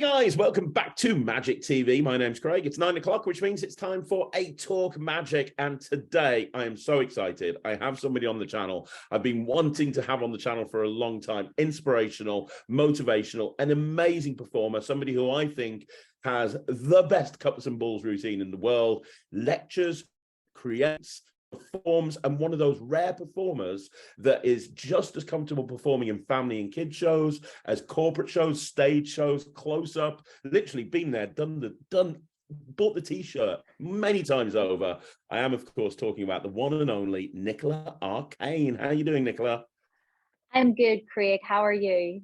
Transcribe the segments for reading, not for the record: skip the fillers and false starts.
guys, welcome back to Magic TV. My name's Craig. It's 9 o'clock, which means it's time for a Talk Magic. And today I am so excited. I have somebody on the channel I've been wanting to have on the channel for a long time. Inspirational, motivational, an amazing performer. Somebody who I think has the best cups and balls routine in the world. Lectures, creates, performs, and one of those rare performers that is just as comfortable performing in family and kid shows as corporate shows, stage shows, close-up. Literally been there, bought the t-shirt many times over. I am, of course, talking about the one and only Nikola Arkane. How are you doing, Nikola? I'm good, Craig. How are you?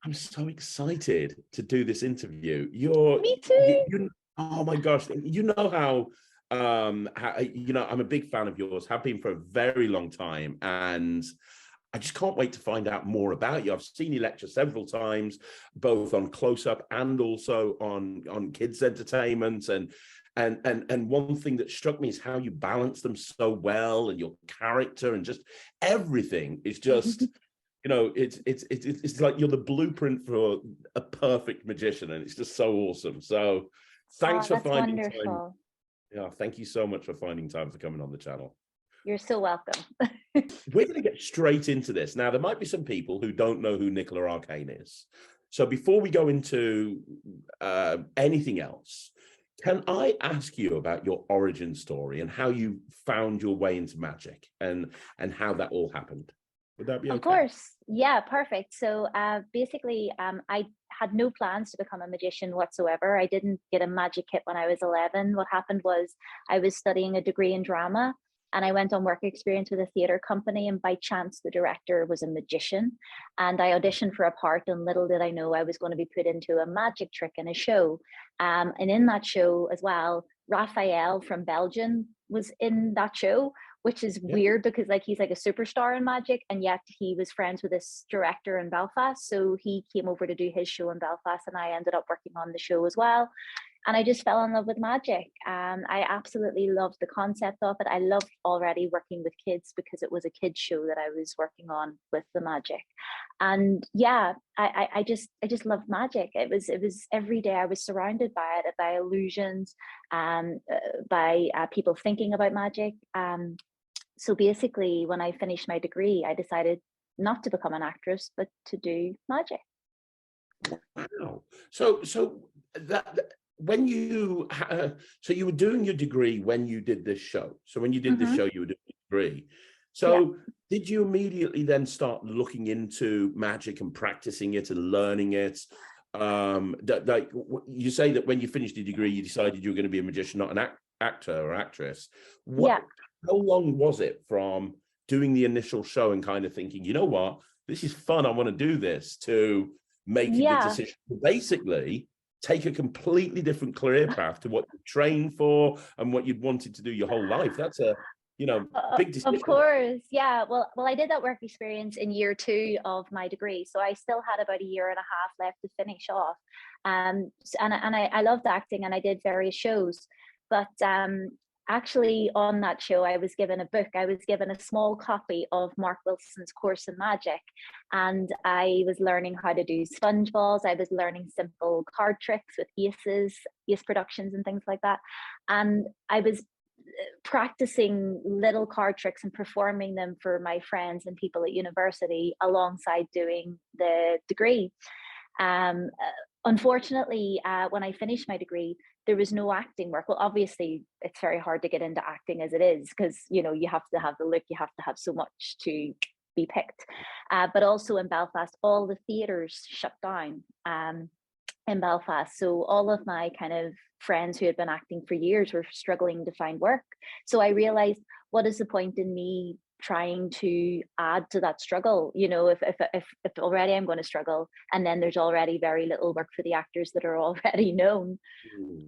I'm so excited to do this interview. Me too. Oh my gosh, you know how I'm a big fan of yours, have been for a very long time, and I just can't wait to find out more about you. I've seen you lecture several times, both on close-up and also on kids entertainment, and one thing that struck me is how you balance them so well, and your character and just everything is just it's like you're the blueprint for a perfect magician, and it's just so awesome. So thanks for finding time. Yeah, thank you so much for finding time for coming on the channel. You're so welcome. We're going to get straight into this. Now, there might be some people who don't know who Nikola Arkane is. So before we go into anything else, can I ask you about your origin story and how you found your way into magic and how that all happened? Would that be okay? Of course. Yeah, perfect. So basically, I had no plans to become a magician whatsoever. I didn't get a magic kit when I was 11. What happened was I was studying a degree in drama, and I went on work experience with a theater company, and by chance the director was a magician, and I auditioned for a part, and little did I know I was going to be put into a magic trick in a show. And in that show as well, Raphael from Belgium was in that show, which is weird because he's like a superstar in magic, and yet he was friends with this director in Belfast. So he came over to do his show in Belfast, and I ended up working on the show as well. And I just fell in love with magic. I absolutely loved the concept of it. I loved already working with kids because it was a kids show that I was working on with the magic. And yeah, I just loved magic. It was every day I was surrounded by it, by illusions, by people thinking about magic. So basically, when I finished my degree, I decided not to become an actress, but to do magic. Wow. So that when you so you were doing your degree when you did this show. So when you did this show, you were doing your degree. So did you immediately then start looking into magic and practicing it and learning it? Like you say that when you finished your degree, you decided you were going to be a magician, not an actor or actress. How long was it from doing the initial show and kind of thinking, you know what, this is fun, I want to do this, to making the decision to basically take a completely different career path to what you trained for and what you'd wanted to do your whole life? That's a big decision. Of course, yeah. Well, I did that work experience in year 2 of my degree, so I still had about a year and a half left to finish off. And I loved acting, and I did various shows, but actually on that show I was given a book. I was given a small copy of Mark Wilson's course in magic, and I was learning how to do sponge balls. I was learning simple card tricks with ace productions and things like that, and I was practicing little card tricks and performing them for my friends and people at university alongside doing the degree. Unfortunately, when I finished my degree, there was no acting work. Well, obviously, it's very hard to get into acting as it is, because you have to have the look, you have to have so much to be picked. But also in Belfast, all the theatres shut down in Belfast. So all of my kind of friends who had been acting for years were struggling to find work. So I realized, what is the point in me trying to add to that struggle? If already I'm going to struggle, and then there's already very little work for the actors that are already known,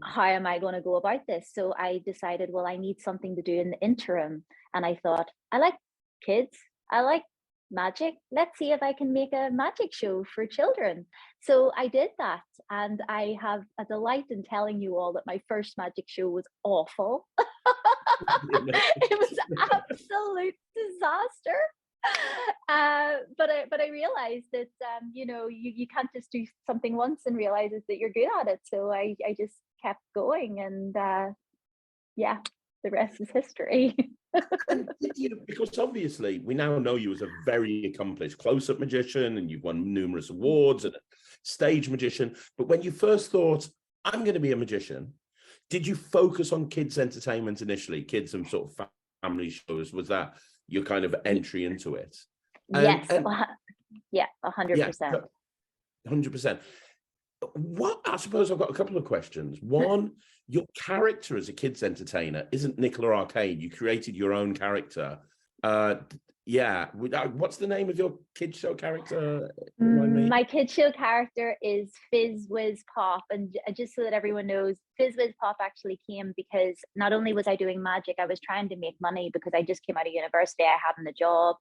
how am I going to go about this? So I decided, well, I need something to do in the interim. And I thought, I like kids, I like magic, let's see if I can make a magic show for children. So I did that, and I have a delight in telling you all that my first magic show was awful. It was absolute disaster. But I realized that you know, you can't just do something once and realizes that you're good at it. So I just kept going, and yeah, the rest is history. And because obviously we now know you as a very accomplished close-up magician, and you've won numerous awards and a stage magician. But when you first thought, I'm going to be a magician, did you focus on kids entertainment initially, kids and sort of family shows? Was that your kind of entry into it? Yes, And yeah, yeah, 100%. 100%. What, I suppose I've got a couple of questions. One, your character as a kids entertainer isn't Nikola Arkane. You created your own character. Yeah. What's the name of your kids show character? Remind me. My kid show character is Fizz Whiz Pop, and just so that everyone knows, Fizz Whiz Pop actually came because not only was I doing magic, I was trying to make money because I just came out of university, I hadn't a job,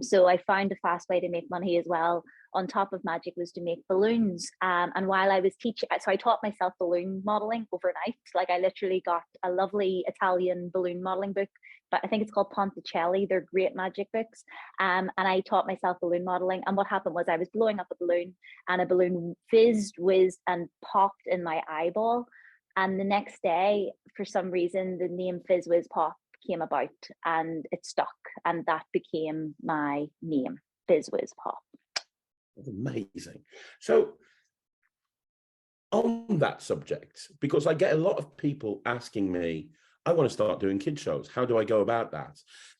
so I found a fast way to make money as well. On top of magic was to make balloons, and while I was teaching, so I taught myself balloon modeling overnight. Like, I literally got a lovely Italian balloon modeling book, but I think it's called Ponticelli. They're great magic books. And I taught myself balloon modeling. And what happened was I was blowing up a balloon, and a balloon fizzed, whizzed, and popped in my eyeball. And the next day, for some reason, the name Fizz Whiz Pop came about, and it stuck. And that became my name, Fizz Whiz Pop. That's amazing. So on that subject, because I get a lot of people asking me, I want to start doing kid shows. How do I go about that?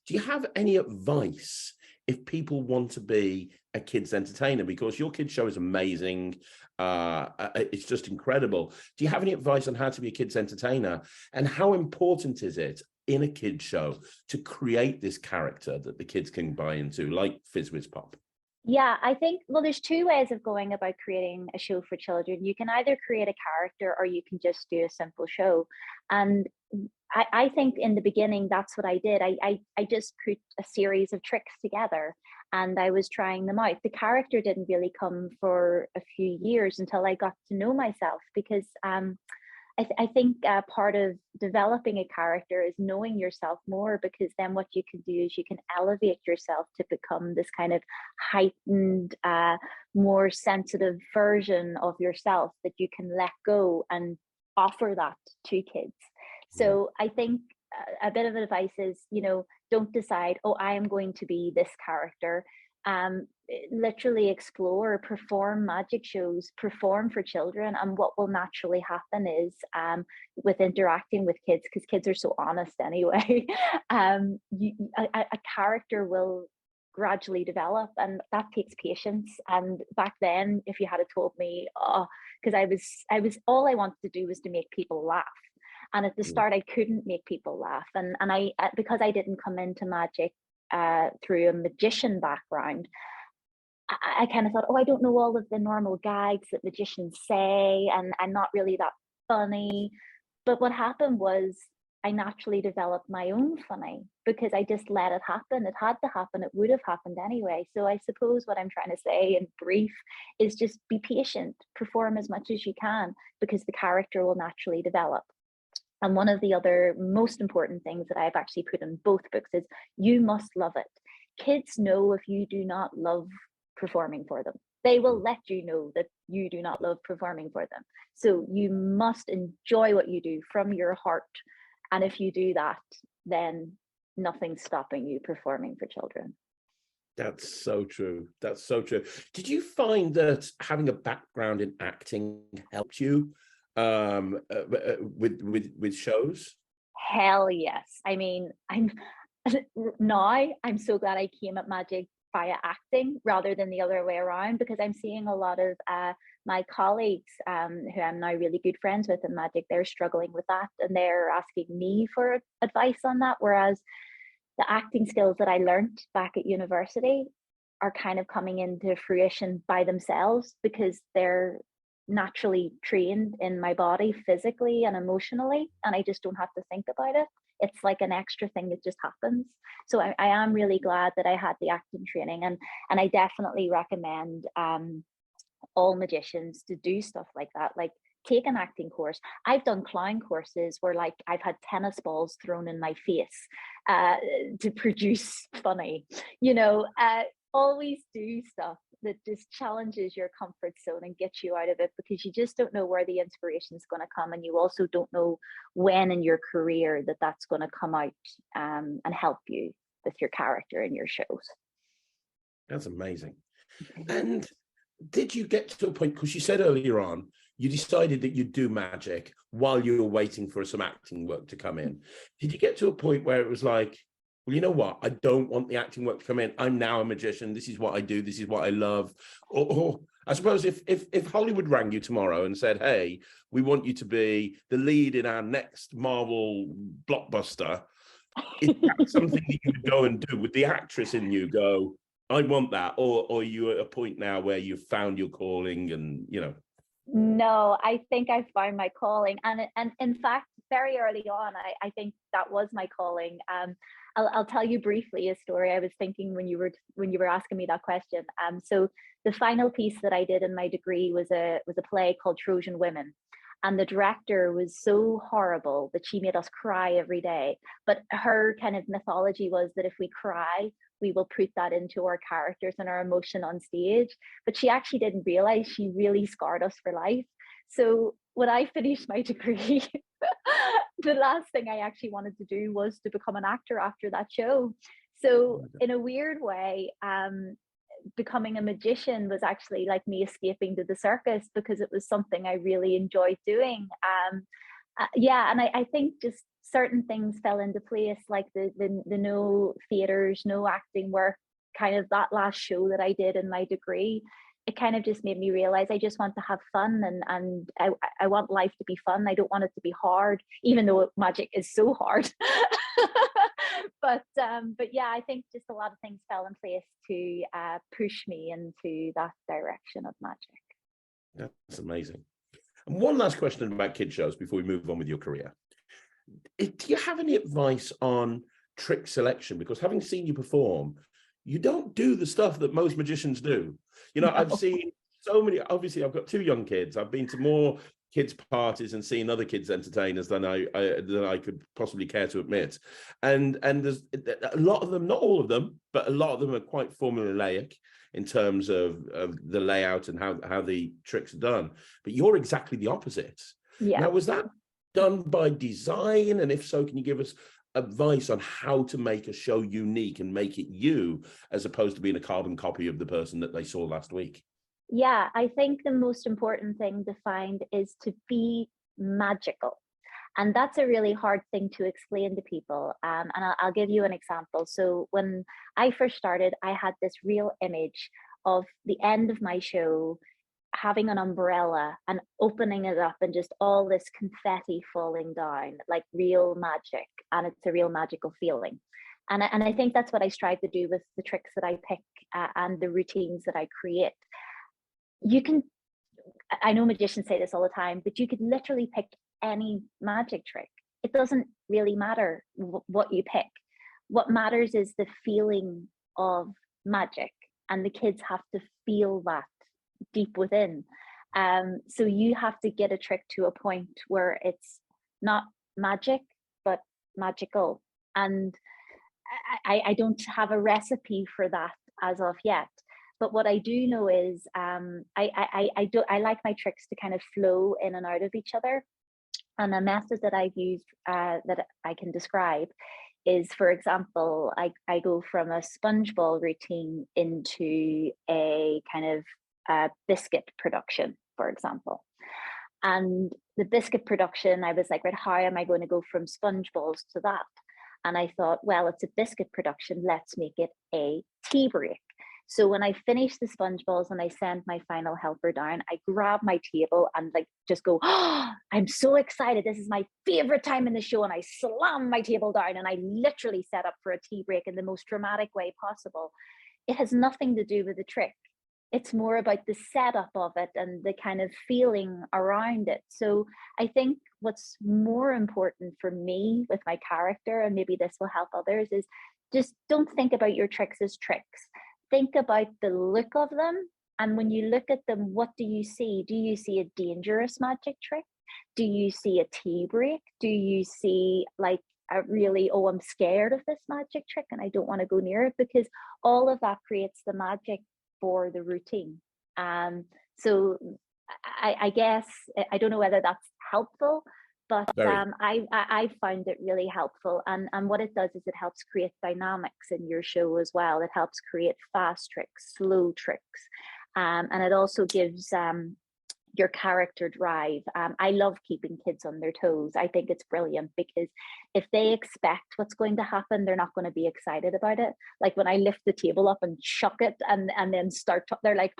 Do you have any advice if people want to be a kids entertainer? Because your kid show is amazing. It's just incredible. Do you have any advice on how to be a kids entertainer, and how important is it in a kid show to create this character that the kids can buy into, like Fizz Whiz Pop? Yeah, I think, well, there's two ways of going about creating a show for children. You can either create a character, or you can just do a simple show. And I think in the beginning, that's what I did. I just put a series of tricks together, and I was trying them out. The character didn't really come for a few years until I got to know myself, because I think part of developing a character is knowing yourself more, because then what you can do is you can elevate yourself to become this kind of heightened, more sensitive version of yourself that you can let go and offer that to kids. So I think a bit of advice is, you know, don't decide, oh, I am going to be this character. Literally explore, perform magic shows, perform for children, and what will naturally happen is, with interacting with kids, because kids are so honest anyway, a character will gradually develop, and that takes patience. And back then, if you had told me, oh, because I was all I wanted to do was to make people laugh. And at the start, I couldn't make people laugh. And I, because I didn't come into magic through a magician background, I kind of thought, oh, I don't know all of the normal gags that magicians say, and I'm not really that funny. But what happened was I naturally developed my own funny, because I just let it happen. It had to happen. It would have happened anyway. So I suppose what I'm trying to say in brief is just be patient, perform as much as you can, because the character will naturally develop. And one of the other most important things that I've actually put in both books is you must love it. Kids know if you do not love performing for them. They will let you know that you do not love performing for them. So you must enjoy what you do from your heart. And if you do that, then nothing's stopping you performing for children. That's so true. That's so true. Did you find that having a background in acting helped you with shows? Hell yes. I mean, I'm so glad I came at magic via acting rather than the other way around, because I'm seeing a lot of my colleagues who I'm now really good friends with in magic, they're struggling with that, and they're asking me for advice on that, whereas the acting skills that I learned back at university are kind of coming into fruition by themselves, because they're naturally trained in my body physically and emotionally, and I just don't have to think about it. It's like an extra thing that just happens. So I am really glad that I had the acting training, and I definitely recommend all magicians to do stuff like that, like take an acting course. I've done clown courses where, like, I've had tennis balls thrown in my face to produce funny, you know. always do stuff that just challenges your comfort zone and gets you out of it, because you just don't know where the inspiration is going to come, and you also don't know when in your career that that's going to come out and help you with your character and your shows. That's amazing. And did you get to a point, because you said earlier on, you decided that you'd do magic while you were waiting for some acting work to come in. Did you get to a point where it was like, well, you know what? I don't want the acting work to come in. I'm now a magician. This is what I do. This is what I love. Or I suppose if Hollywood rang you tomorrow and said, hey, we want you to be the lead in our next Marvel blockbuster, is that something that you would go and do? Would the actress in you go, I want that? Or are you at a point now where you've found your calling and, you know? No, I think I found my calling. And in fact, very early on, I think that was my calling. I'll tell you briefly a story I was thinking when you were asking me that question. So the final piece that I did in my degree was a play called Trojan Women. And the director was so horrible that she made us cry every day. But her kind of mythology was that if we cry, we will put that into our characters and our emotion on stage. But she actually didn't realize she really scarred us for life. So when I finished my degree, the last thing I actually wanted to do was to become an actor after that show. So in a weird way, becoming a magician was actually like me escaping to the circus, because it was something I really enjoyed doing. Yeah, and I think just certain things fell into place, like the no theaters, no acting work, kind of that last show that I did in my degree. It kind of just made me realize I just want to have fun, and I want life to be fun. I don't want it to be hard, even though magic is so hard. But yeah, I think just a lot of things fell in place to push me into that direction of magic. That's amazing. And one last question about kid shows before we move on with your career. Do you have any advice on trick selection? Because having seen you perform, you don't do the stuff that most magicians do. You know, no. I've seen so many, obviously I've got 2 young kids. I've been to more kids' parties and seen other kids' entertainers than I could possibly care to admit. And there's a lot of them, not all of them, but a lot of them are quite formulaic in terms of the layout and how the tricks are done. But you're exactly the opposite. Yeah. Now, was that done by design? And if so, can you give us advice on how to make a show unique and make it you, as opposed to being a carbon copy of the person that they saw last week? Yeah, I think the most important thing to find is to be magical. And that's a really hard thing to explain to people. And I'll give you an example. So when I first started, I had this real image of the end of my show having an umbrella and opening it up and just all this confetti falling down, like real magic. And it's a real magical feeling. And I think that's what I strive to do with the tricks that I pick and the routines that I create. I know magicians say this all the time, but you could literally pick any magic trick. It doesn't really matter what you pick. What matters is the feeling of magic, and the kids have to feel that deep within. So you have to get a trick to a point where it's not magic, but magical. And I don't have a recipe for that as of yet. But what I do know is I like my tricks to kind of flow in and out of each other. And a method that I've used that I can describe is, for example, I go from a sponge ball routine into a kind of biscuit production, for example. And the biscuit production, I was like, right, how am I going to go from sponge balls to that? And I thought, well, it's a biscuit production. Let's make it a tea break. So when I finish the sponge balls and I send my final helper down, I grab my table and like just go, oh, I'm so excited. This is my favorite time in the show. And I slam my table down and I literally set up for a tea break in the most dramatic way possible. It has nothing to do with the trick. It's more about the setup of it and the kind of feeling around it. So I think what's more important for me with my character, and maybe this will help others, is just don't think about your tricks as tricks. Think about the look of them. And when you look at them, what do you see? Do you see a dangerous magic trick? Do you see a tea break? Do you see like really, oh, I'm scared of this magic trick and I don't want to go near it, because all of that creates the magic for the routine. So I guess, I don't know whether that's helpful, but I found it really helpful. And what it does is it helps create dynamics in your show as well. It helps create fast tricks, slow tricks, and it also gives your character drive. I love keeping kids on their toes. I think it's brilliant, because if they expect what's going to happen, they're not going to be excited about it. Like when I lift the table up and chuck it and then they're like,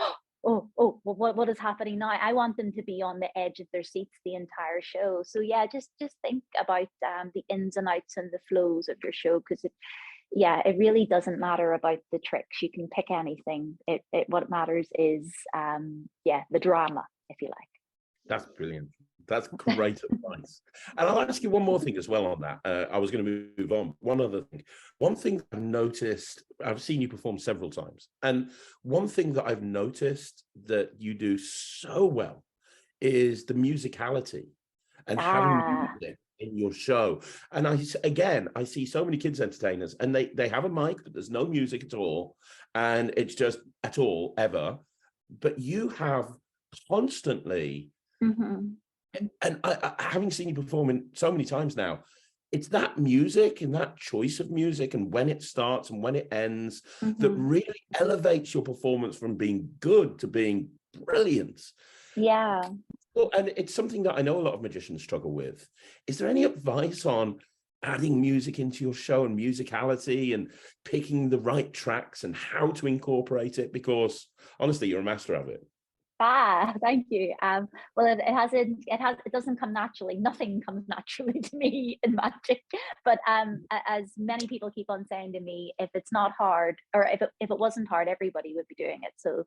oh, what is happening now? I want them to be on the edge of their seats the entire show. So yeah, just think about the ins and outs and the flows of your show, because it really doesn't matter about the tricks. You can pick anything. What matters is the drama, if you like. That's brilliant. That's great advice. And I'll ask you one more thing as well on that. I was going to move on. One thing I've noticed, I've seen you perform several times, and one thing that I've noticed that you do so well is the musicality and having music in your show. And I see so many kids entertainers, and they have a mic, but there's no music at all, and it's just at all ever. But you have constantly, and I having seen you performing so many times now, it's that music and that choice of music and when it starts and when it ends that really elevates your performance from being good to being brilliant. Yeah. Well, and it's something that I know a lot of magicians struggle with. Is there any advice on adding music into your show and musicality and picking the right tracks and how to incorporate it? Because honestly, you're a master of it. Thank you. Well, it doesn't come naturally. Nothing comes naturally to me in magic. But as many people keep on saying to me, if it's not hard, or if it wasn't hard, everybody would be doing it. So,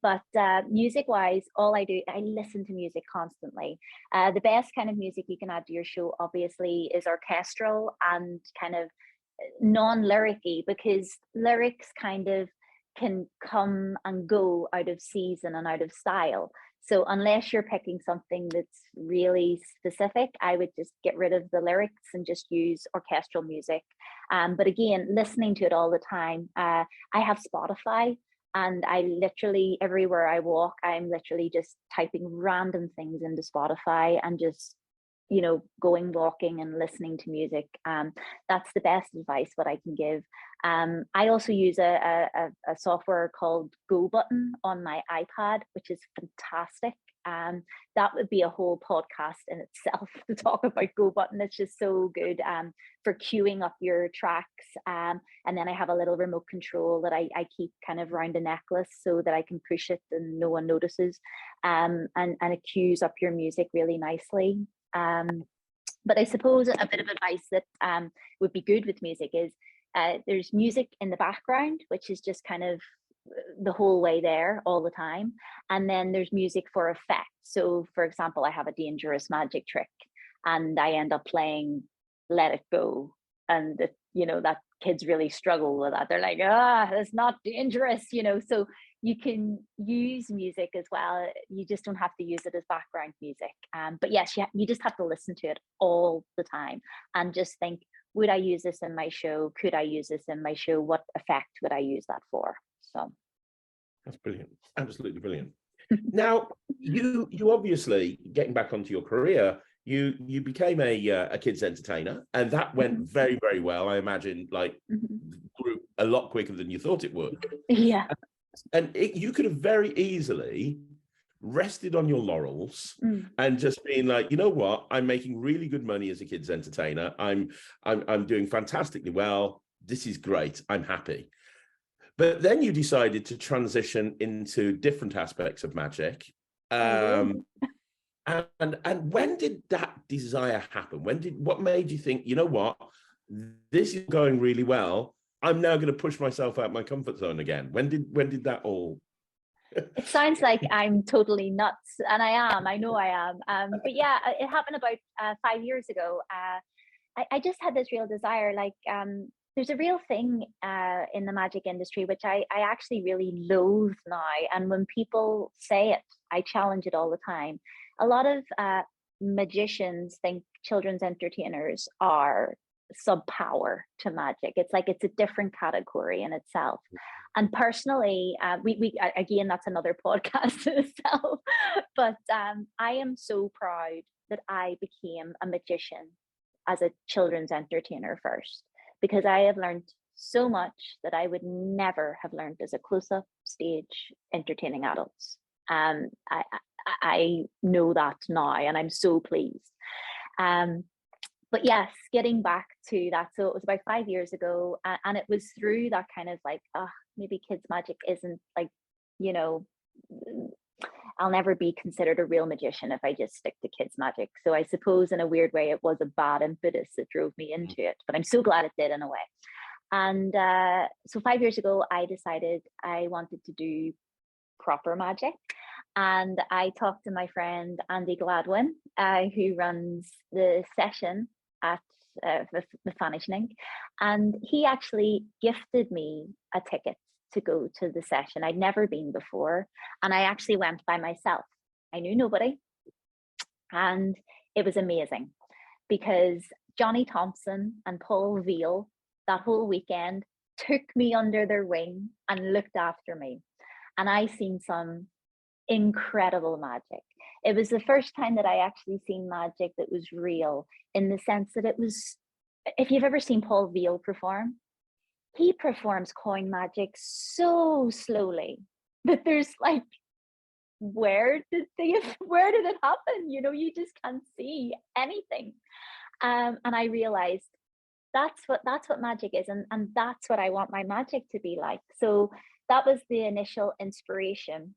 but music-wise, all I do, I listen to music constantly. The best kind of music you can add to your show, obviously, is orchestral and kind of non-lyric-y, because lyrics kind of can come and go out of season and out of style. So unless you're picking something that's really specific, I would just get rid of the lyrics and just use orchestral music. But again, listening to it all the time. I have Spotify, and I literally, everywhere I walk, I'm literally just typing random things into Spotify and just going walking and listening to music. That's the best advice what I can give. I also use a software called Go Button on my iPad, which is fantastic. That would be a whole podcast in itself to talk about Go Button. It's just so good for queuing up your tracks. And then I have a little remote control that I keep kind of around a necklace so that I can push it and no one notices. And it queues up your music really nicely. But I suppose a bit of advice that would be good with music is there's music in the background, which is just kind of the whole way there all the time. And then there's music for effect. So for example, I have a dangerous magic trick and I end up playing Let It Go. And that kids really struggle with that. They're like, it's not dangerous, so you can use music as well. You just don't have to use it as background music. But yes, you just have to listen to it all the time and just think, would I use this in my show? Could I use this in my show? What effect would I use that for? So that's brilliant. Absolutely brilliant. Now, you obviously, getting back onto your career, you became a kids entertainer, and that went very, very well. I imagine, grew a lot quicker than you thought it would. Yeah. And you could have very easily rested on your laurels and just been like, you know what, I'm making really good money as a kids entertainer. I'm doing fantastically well. This is great. I'm happy. But then you decided to transition into different aspects of magic. And when did that desire happen? What made you think, you know what, this is going really well, I'm now going to push myself out my comfort zone again? When did that all? It sounds like I'm totally nuts, and I know I am. But yeah, it happened about 5 years ago. I just had this real desire, there's a real thing in the magic industry, which I actually really loathe now. And when people say it, I challenge it all the time. A lot of magicians think children's entertainers are sub power to magic. It's like it's a different category in itself. And personally, we again, that's another podcast in itself. But I am so proud that I became a magician as a children's entertainer first, because I have learned so much that I would never have learned as a close-up stage entertaining adults. I know that now, and I'm so pleased. But yes, getting back to that, so it was about 5 years ago, and it was through that kind of like, maybe kids magic isn't like, you know, I'll never be considered a real magician if I just stick to kids magic. So I suppose in a weird way, it was a bad impetus that drove me into it, but I'm so glad it did in a way. And so 5 years ago, I decided I wanted to do proper magic. And I talked to my friend, Andy Gladwin, who runs the session at the Vanishing. And he actually gifted me a ticket to go to the session. I'd never been before. And I actually went by myself. I knew nobody. And it was amazing because Johnny Thompson and Paul Veal that whole weekend took me under their wing and looked after me. And I seen some incredible magic. It was the first time that I actually seen magic that was real, in the sense that it was, if you've ever seen Paul Veal perform, he performs coin magic so slowly that there's like, where did it happen? You know, you just can't see anything. And I realized that's what magic is, and that's what I want my magic to be like. So that was the initial inspiration.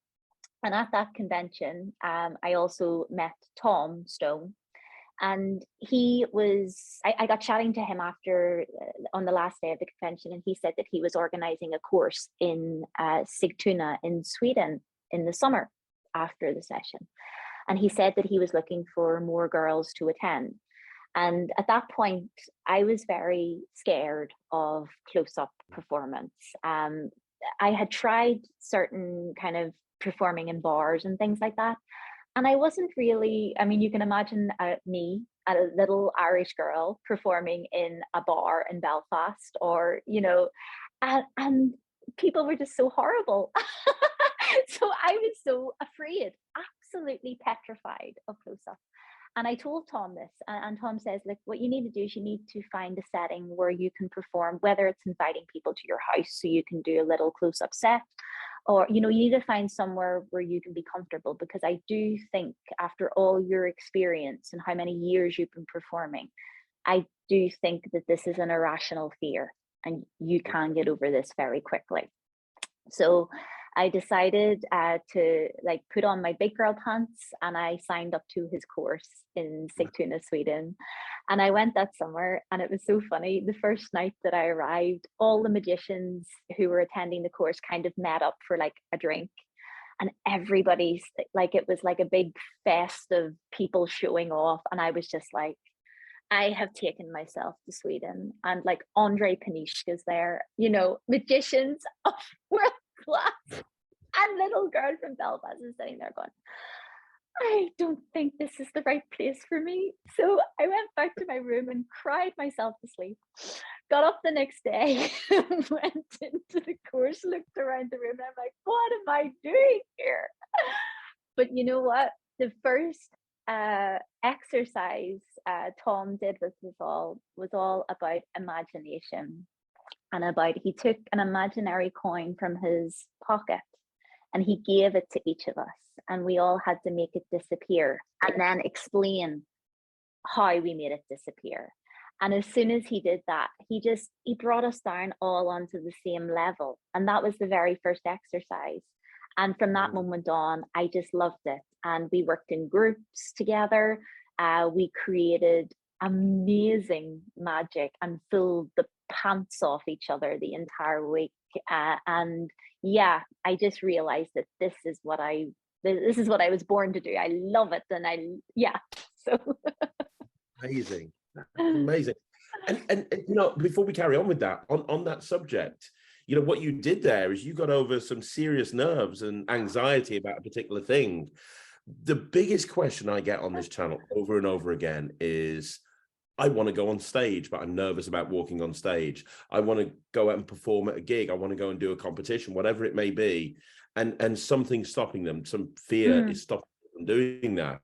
And at that convention, I also met Tom Stone, and he was, I got chatting to him after, on the last day of the convention, and he said that he was organizing a course in Sigtuna in Sweden in the summer after the session. And he said that he was looking for more girls to attend. And at that point, I was very scared of close-up performance. I had tried certain kind of performing in bars and things like that. And I wasn't really, I mean, you can imagine me, a little Irish girl, performing in a bar in Belfast, or, you know, and people were just so horrible. So I was so afraid, absolutely petrified of close-up. And I told Tom this, and Tom says, like, what you need to do is you need to find a setting where you can perform, whether it's inviting people to your house so you can do a little close-up set, or, you know, you need to find somewhere where you can be comfortable, because I do think after all your experience and how many years you've been performing, I do think that this is an irrational fear and you can get over this very quickly. So I decided to like put on my big girl pants, and I signed up to his course in Sigtuna, Sweden. And I went that summer, and it was so funny. The first night that I arrived, all the magicians who were attending the course kind of met up for like a drink, and everybody's like, it was like a big fest of people showing off. And I was just like, I have taken myself to Sweden, and like Andre Panishka's there, you know, magicians of world class. And little girl from Belfast is sitting there going, I don't think this is the right place for me. So I went back to my room and cried myself to sleep. Got up the next day, went into the course, looked around the room, and I'm like, what am I doing here? But you know what? The first exercise Tom did was all about imagination, and about, he took an imaginary coin from his pocket and he gave it to each of us, and we all had to make it disappear and then explain how we made it disappear. And as soon as he did that, he brought us down all onto the same level. And that was the very first exercise. And from that moment on, I just loved it. And we worked in groups together. We created amazing magic and filled the pants off each other the entire week. And yeah, I just realized that this is what I was born to do. I love it. And so. Amazing. Amazing. And you know, before we carry on with that, on that subject, you know, what you did there is you got over some serious nerves and anxiety about a particular thing. The biggest question I get on this channel over and over again is, I want to go on stage, but I'm nervous about walking on stage. I want to go out and perform at a gig. I want to go and do a competition, whatever it may be. And something's stopping them. Some fear is stopping them from doing that.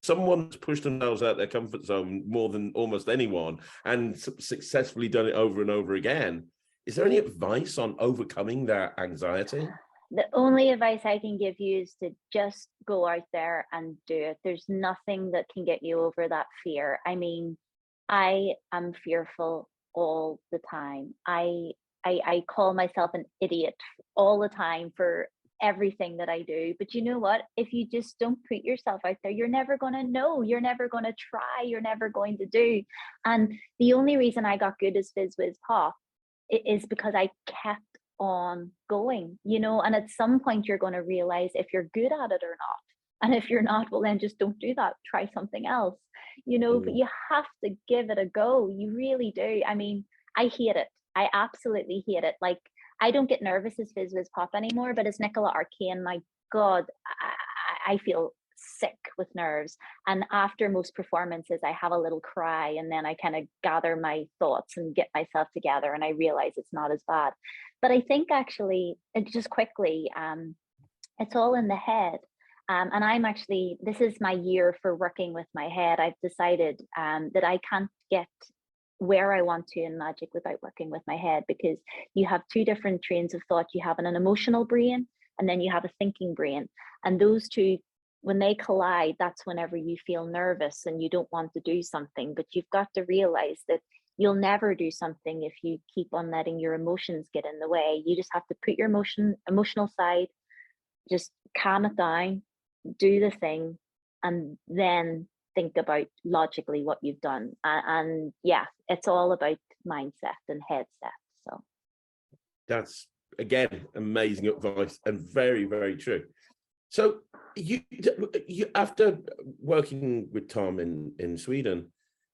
Someone's pushed themselves out their comfort zone more than almost anyone and successfully done it over and over again. Is there any advice on overcoming that anxiety? The only advice I can give you is to just go out there and do it. There's nothing that can get you over that fear. I mean, I am fearful all the time. I call myself an idiot all the time for everything that I do. But you know what? If you just don't put yourself out there, you're never going to know. You're never going to try. You're never going to do. And the only reason I got good as Fizz Whiz Pop is because I kept on going, you know, and at some point you're going to realize if you're good at it or not. And if you're not, well, then just don't do that. Try something else, you know, but you have to give it a go. You really do. I mean, I hate it. I absolutely hate it. Like, I don't get nervous as Fizz Whiz Pop anymore, but as Nikola Arkane, my God, I feel sick with nerves. And after most performances, I have a little cry, and then I kind of gather my thoughts and get myself together, and I realize it's not as bad. But I think actually, just quickly, it's all in the head. And I'm actually, this is my year for working with my head. I've decided that I can't get where I want to in magic without working with my head, because you have two different trains of thought. You have an emotional brain, and then you have a thinking brain. And those two, when they collide, that's whenever you feel nervous and you don't want to do something. But you've got to realize that you'll never do something if you keep on letting your emotions get in the way. You just have to put your emotional side, just calm it down, do the thing, and then think about logically what you've done. And yeah, it's all about mindset and headset. So that's, again, amazing advice and very, very true. So you after working with Tom in Sweden,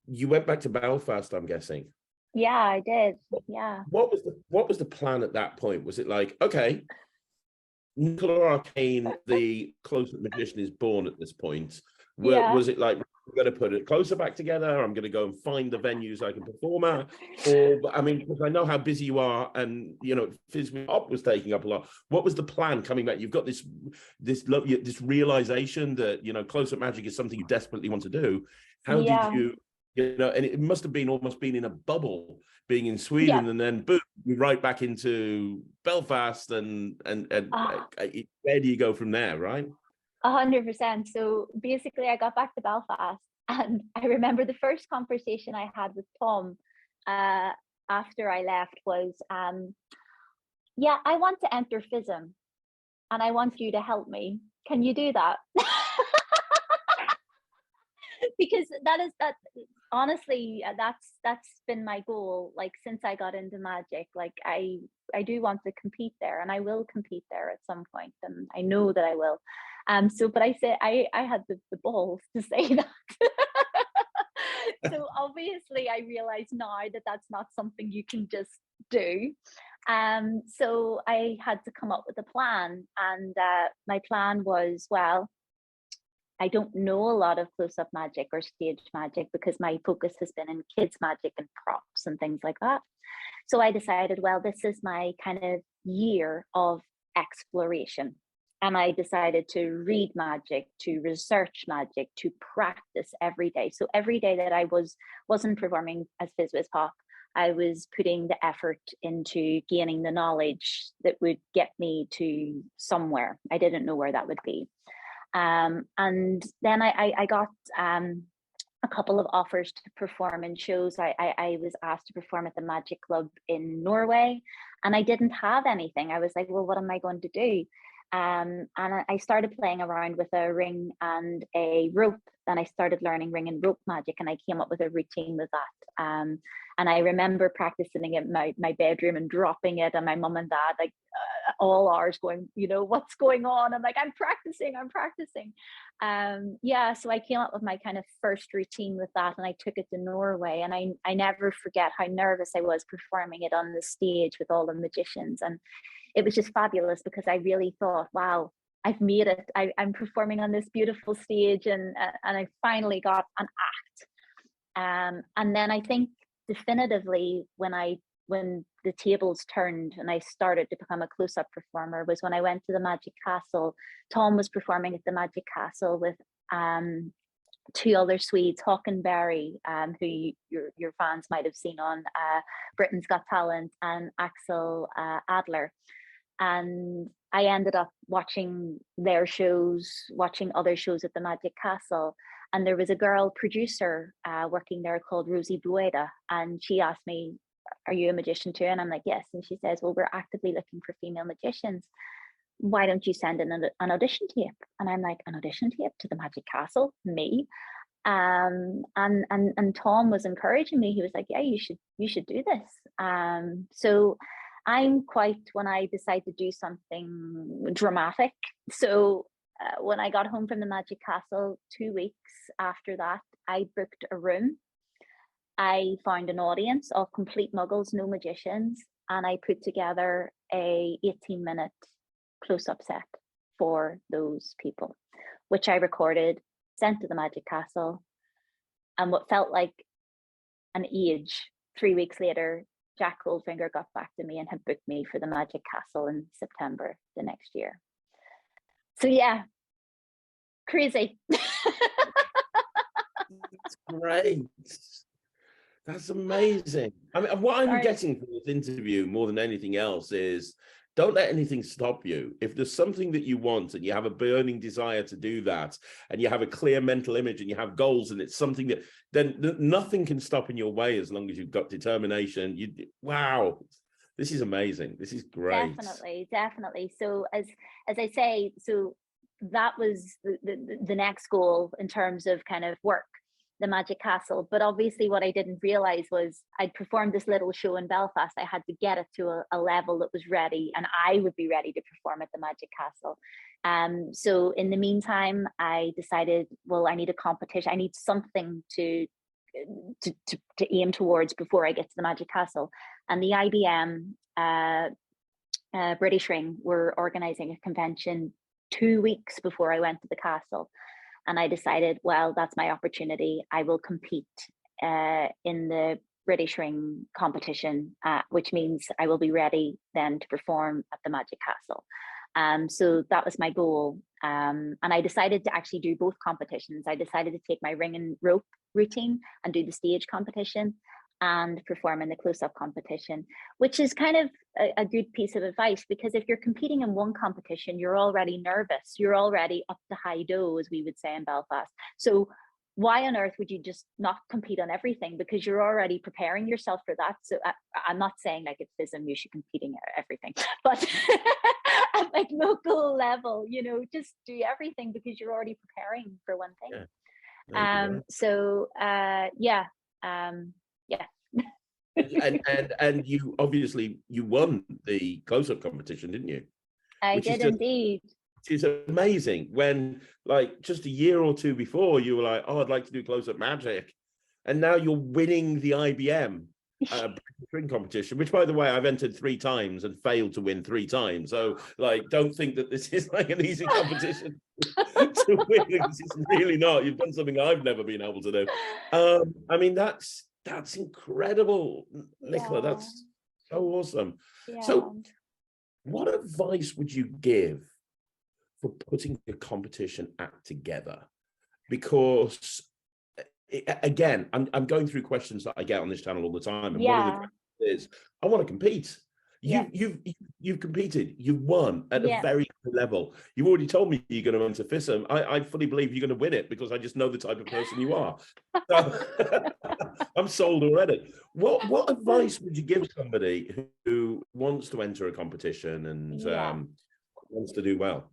you went back to Belfast, I'm guessing. Yeah, I did. Yeah. What was the plan at that point? Was it like, okay, Nikola Arkane, the CloseUp magician, is born at this point? Was it like, we're going to put a CloseUp back together, I'm going to go and find the venues I can perform at? Or, I mean, because I know how busy you are, and, you know, Fizz Whiz Pop was taking up a lot. What was the plan coming back? You've got this realization that, you know, CloseUp magic is something you desperately want to do. How did you know, and it must have been almost been in a bubble, being in Sweden, and then boom, we're right back into Belfast, and where do you go from there, right? 100%. So basically, I got back to Belfast, and I remember the first conversation I had with Tom after I left was, yeah, I want to enter FISM, and I want you to help me. Can you do that? Because honestly, that's been my goal, like, since I got into magic. Like, I do want to compete there, and I will compete there at some point, and I know that I will. But I said I had the balls to say that. So obviously I realize now that that's not something you can just do. So I had to come up with a plan, and my plan was, well, I don't know a lot of close-up magic or stage magic because my focus has been in kids magic and props and things like that. So I decided, well, this is my kind of year of exploration. And I decided to read magic, to research magic, to practice every day. So every day that I wasn't performing as Fizz Whiz Pop, I was putting the effort into gaining the knowledge that would get me to somewhere. I didn't know where that would be. And then I got a couple of offers to perform in shows. I was asked to perform at the Magic Club in Norway, and I didn't have anything. I was like, well, what am I going to do? And I started playing around with a ring and a rope. Then I started learning ring and rope magic, and I came up with a routine with that. And I remember practicing it in my bedroom and dropping it, and my mum and dad, like, all hours going, you know, what's going on? I'm like, I'm practicing. Yeah, so I came up with my kind of first routine with that, and I took it to Norway, and I never forget how nervous I was performing it on the stage with all the magicians. And it was just fabulous, because I really thought, wow, I've made it. I'm performing on this beautiful stage, and I finally got an act. And then I think definitively when the tables turned and I started to become a close-up performer was when I went to the Magic Castle. Tom was performing at the Magic Castle with two other Swedes, Håkan Berry, who your fans might have seen on Britain's Got Talent, and Axel Adler. And I ended up watching their shows, watching other shows at the Magic Castle. And there was a girl producer working there called Rosie Bueda. And she asked me, "Are you a magician too?" And I'm like, "Yes." And she says, "Well, we're actively looking for female magicians. Why don't you send in an audition tape?" And I'm like, "An audition tape to the Magic Castle? Me?" And Tom was encouraging me. He was like, "Yeah, you should do this." So I'm quite, when I decide to do something dramatic. So when I got home from the Magic Castle, 2 weeks after that, I booked a room. I found an audience of complete muggles, no magicians, and I put together a 18-minute close-up set for those people, which I recorded, sent to the Magic Castle, and what felt like an age, 3 weeks later, Jack Goldfinger got back to me and had booked me for the Magic Castle in September the next year. So yeah, crazy. That's great. That's amazing. I mean, what I'm getting from this interview more than anything else is, don't let anything stop you. If there's something that you want and you have a burning desire to do that, and you have a clear mental image and you have goals, and it's something that, then nothing can stop in your way as long as you've got determination. Wow, this is amazing. This is great. Definitely. So as I say, so that was the next goal in terms of kind of work, the Magic Castle. But obviously what I didn't realize was I'd performed this little show in Belfast. I had to get it to a level that was ready, and I would be ready to perform at the Magic Castle. So in the meantime, I decided, well, I need a competition. I need something to aim towards before I get to the Magic Castle. And the IBM British Ring were organizing a convention 2 weeks before I went to the castle. And I decided, well, that's my opportunity. I will compete in the British Ring competition, which means I will be ready then to perform at the Magic Castle. So that was my goal. And I decided to actually do both competitions. I decided to take my ring and rope routine and do the stage competition and perform in the close-up competition, which is kind of a good piece of advice, because if you're competing in one competition, you're already nervous, you're already up to high dough, as we would say in Belfast. So why on earth would you just not compete on everything? Because you're already preparing yourself for that. So I'm not saying like it's FISM, you should competing at everything, but at like local level, you know, just do everything because you're already preparing for one thing. And you obviously won the close-up competition, didn't you? I did indeed. Which is amazing. When like just a year or two before, you were like, "Oh, I'd like to do close-up magic," and now you're winning the IBM ring competition. Which, by the way, I've entered 3 times and failed to win 3 times. So, like, don't think that this is like an easy competition to win. Because it's really not. You've done something I've never been able to do. I mean, that's incredible, Nikola. Yeah. That's so awesome. Yeah. So what advice would you give for putting a competition act together? Because again, I'm going through questions that I get on this channel all the time, and one of the questions is, I want to compete. You've competed, you've won at a very high level. You've already told me you're going to enter FISM. I fully believe you're going to win it because I just know the type of person you are. So I'm sold already. What advice would you give somebody who wants to enter a competition and wants to do well?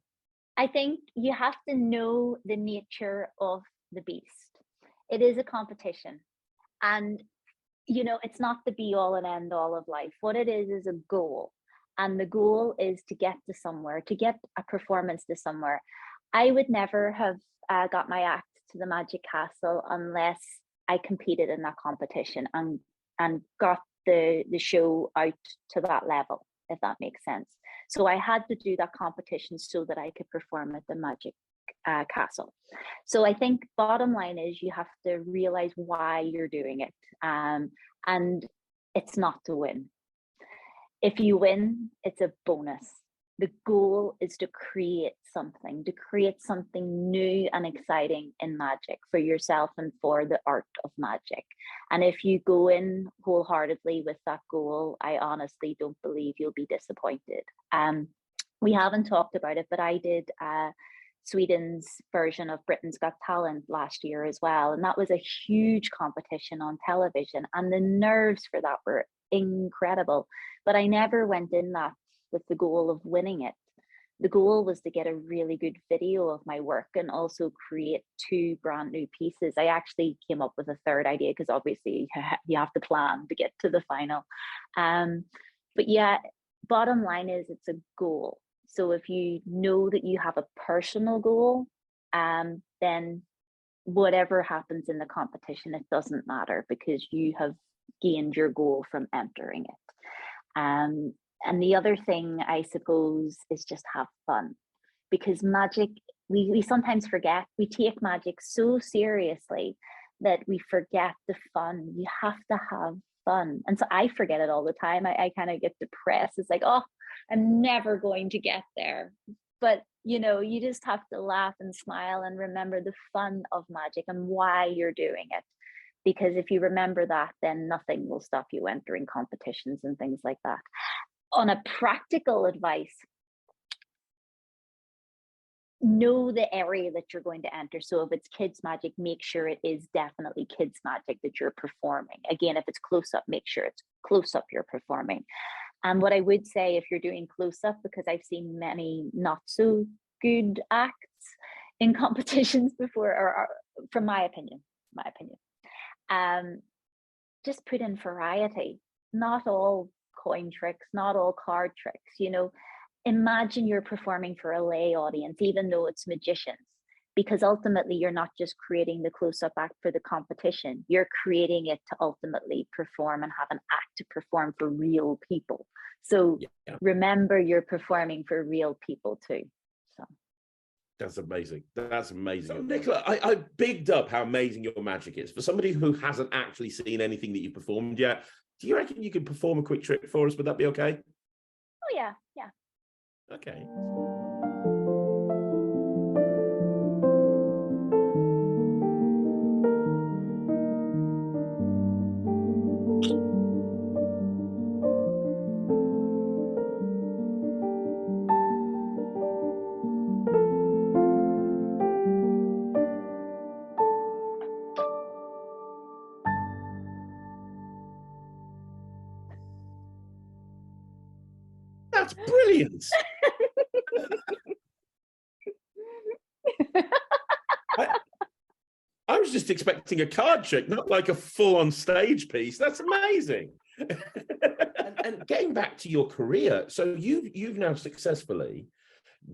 I think you have to know the nature of the beast. It is a competition, and you know, it's not the be all and end all of life. What it is a goal, and the goal is to get to somewhere, to get a performance to somewhere. I would never have got my act to the Magic Castle unless I competed in that competition and got the show out to that level, if that makes sense. So I had to do that competition so that I could perform at the Magic castle. So I think bottom line is you have to realize why you're doing it, and it's not to win. If you win, it's a bonus. The goal is to create something new and exciting in magic for yourself and for the art of magic. And if you go in wholeheartedly with that goal, I honestly don't believe you'll be disappointed. We haven't talked about it, but I did Sweden's version of Britain's Got Talent last year as well. And that was a huge competition on television, and the nerves for that were incredible. But I never went in that with the goal of winning it. The goal was to get a really good video of my work and also create 2 brand new pieces. I actually came up with a third idea because obviously you have to plan to get to the final. But yeah, bottom line is it's a goal. So if you know that you have a personal goal, then whatever happens in the competition, it doesn't matter because you have gained your goal from entering it. And the other thing, I suppose, is just have fun, because magic, we sometimes forget, we take magic so seriously that we forget the fun. You have to have fun. And so I forget it all the time. I kind of get depressed. It's like, oh, I'm never going to get there. But, you know, you just have to laugh and smile and remember the fun of magic and why you're doing it. Because if you remember that, then nothing will stop you entering competitions and things like that. On a practical advice, know the area that you're going to enter. So if it's kids magic, make sure it is definitely kids magic that you're performing. Again, if it's close-up, make sure it's close-up you're performing. And what I would say, if you're doing close-up, because I've seen many not so good acts in competitions before, or from my opinion, just put in variety. Not all coin tricks, not all card tricks. You know, imagine you're performing for a lay audience, even though it's magicians, because ultimately you're not just creating the close-up act for the competition, you're creating it to ultimately perform and have an act to perform for real people. So remember, you're performing for real people too. So that's amazing. That's amazing. So, Nikola, I bigged up how amazing your magic is. For somebody who hasn't actually seen anything that you've performed yet, do you reckon you could perform a quick trick for us? Would that be okay? Oh, yeah. Okay. That's brilliant. I was just expecting a card trick, not like a full-on stage piece. That's amazing. and getting back to your career, so you've now successfully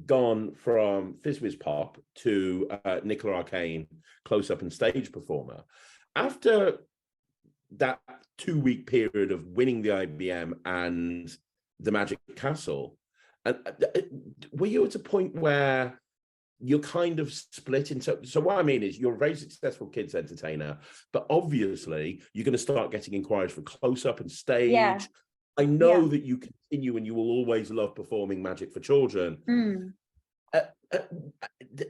gone from Fizzwiz Pop to Nikola Arkane, close-up and stage performer. After that 2-week period of winning the IBM and the Magic Castle, were you at a point where you're kind of split into? So what I mean is, you're a very successful kids entertainer, but obviously you're going to start getting inquiries for close-up and stage. Yeah. I know that you continue and you will always love performing magic for children.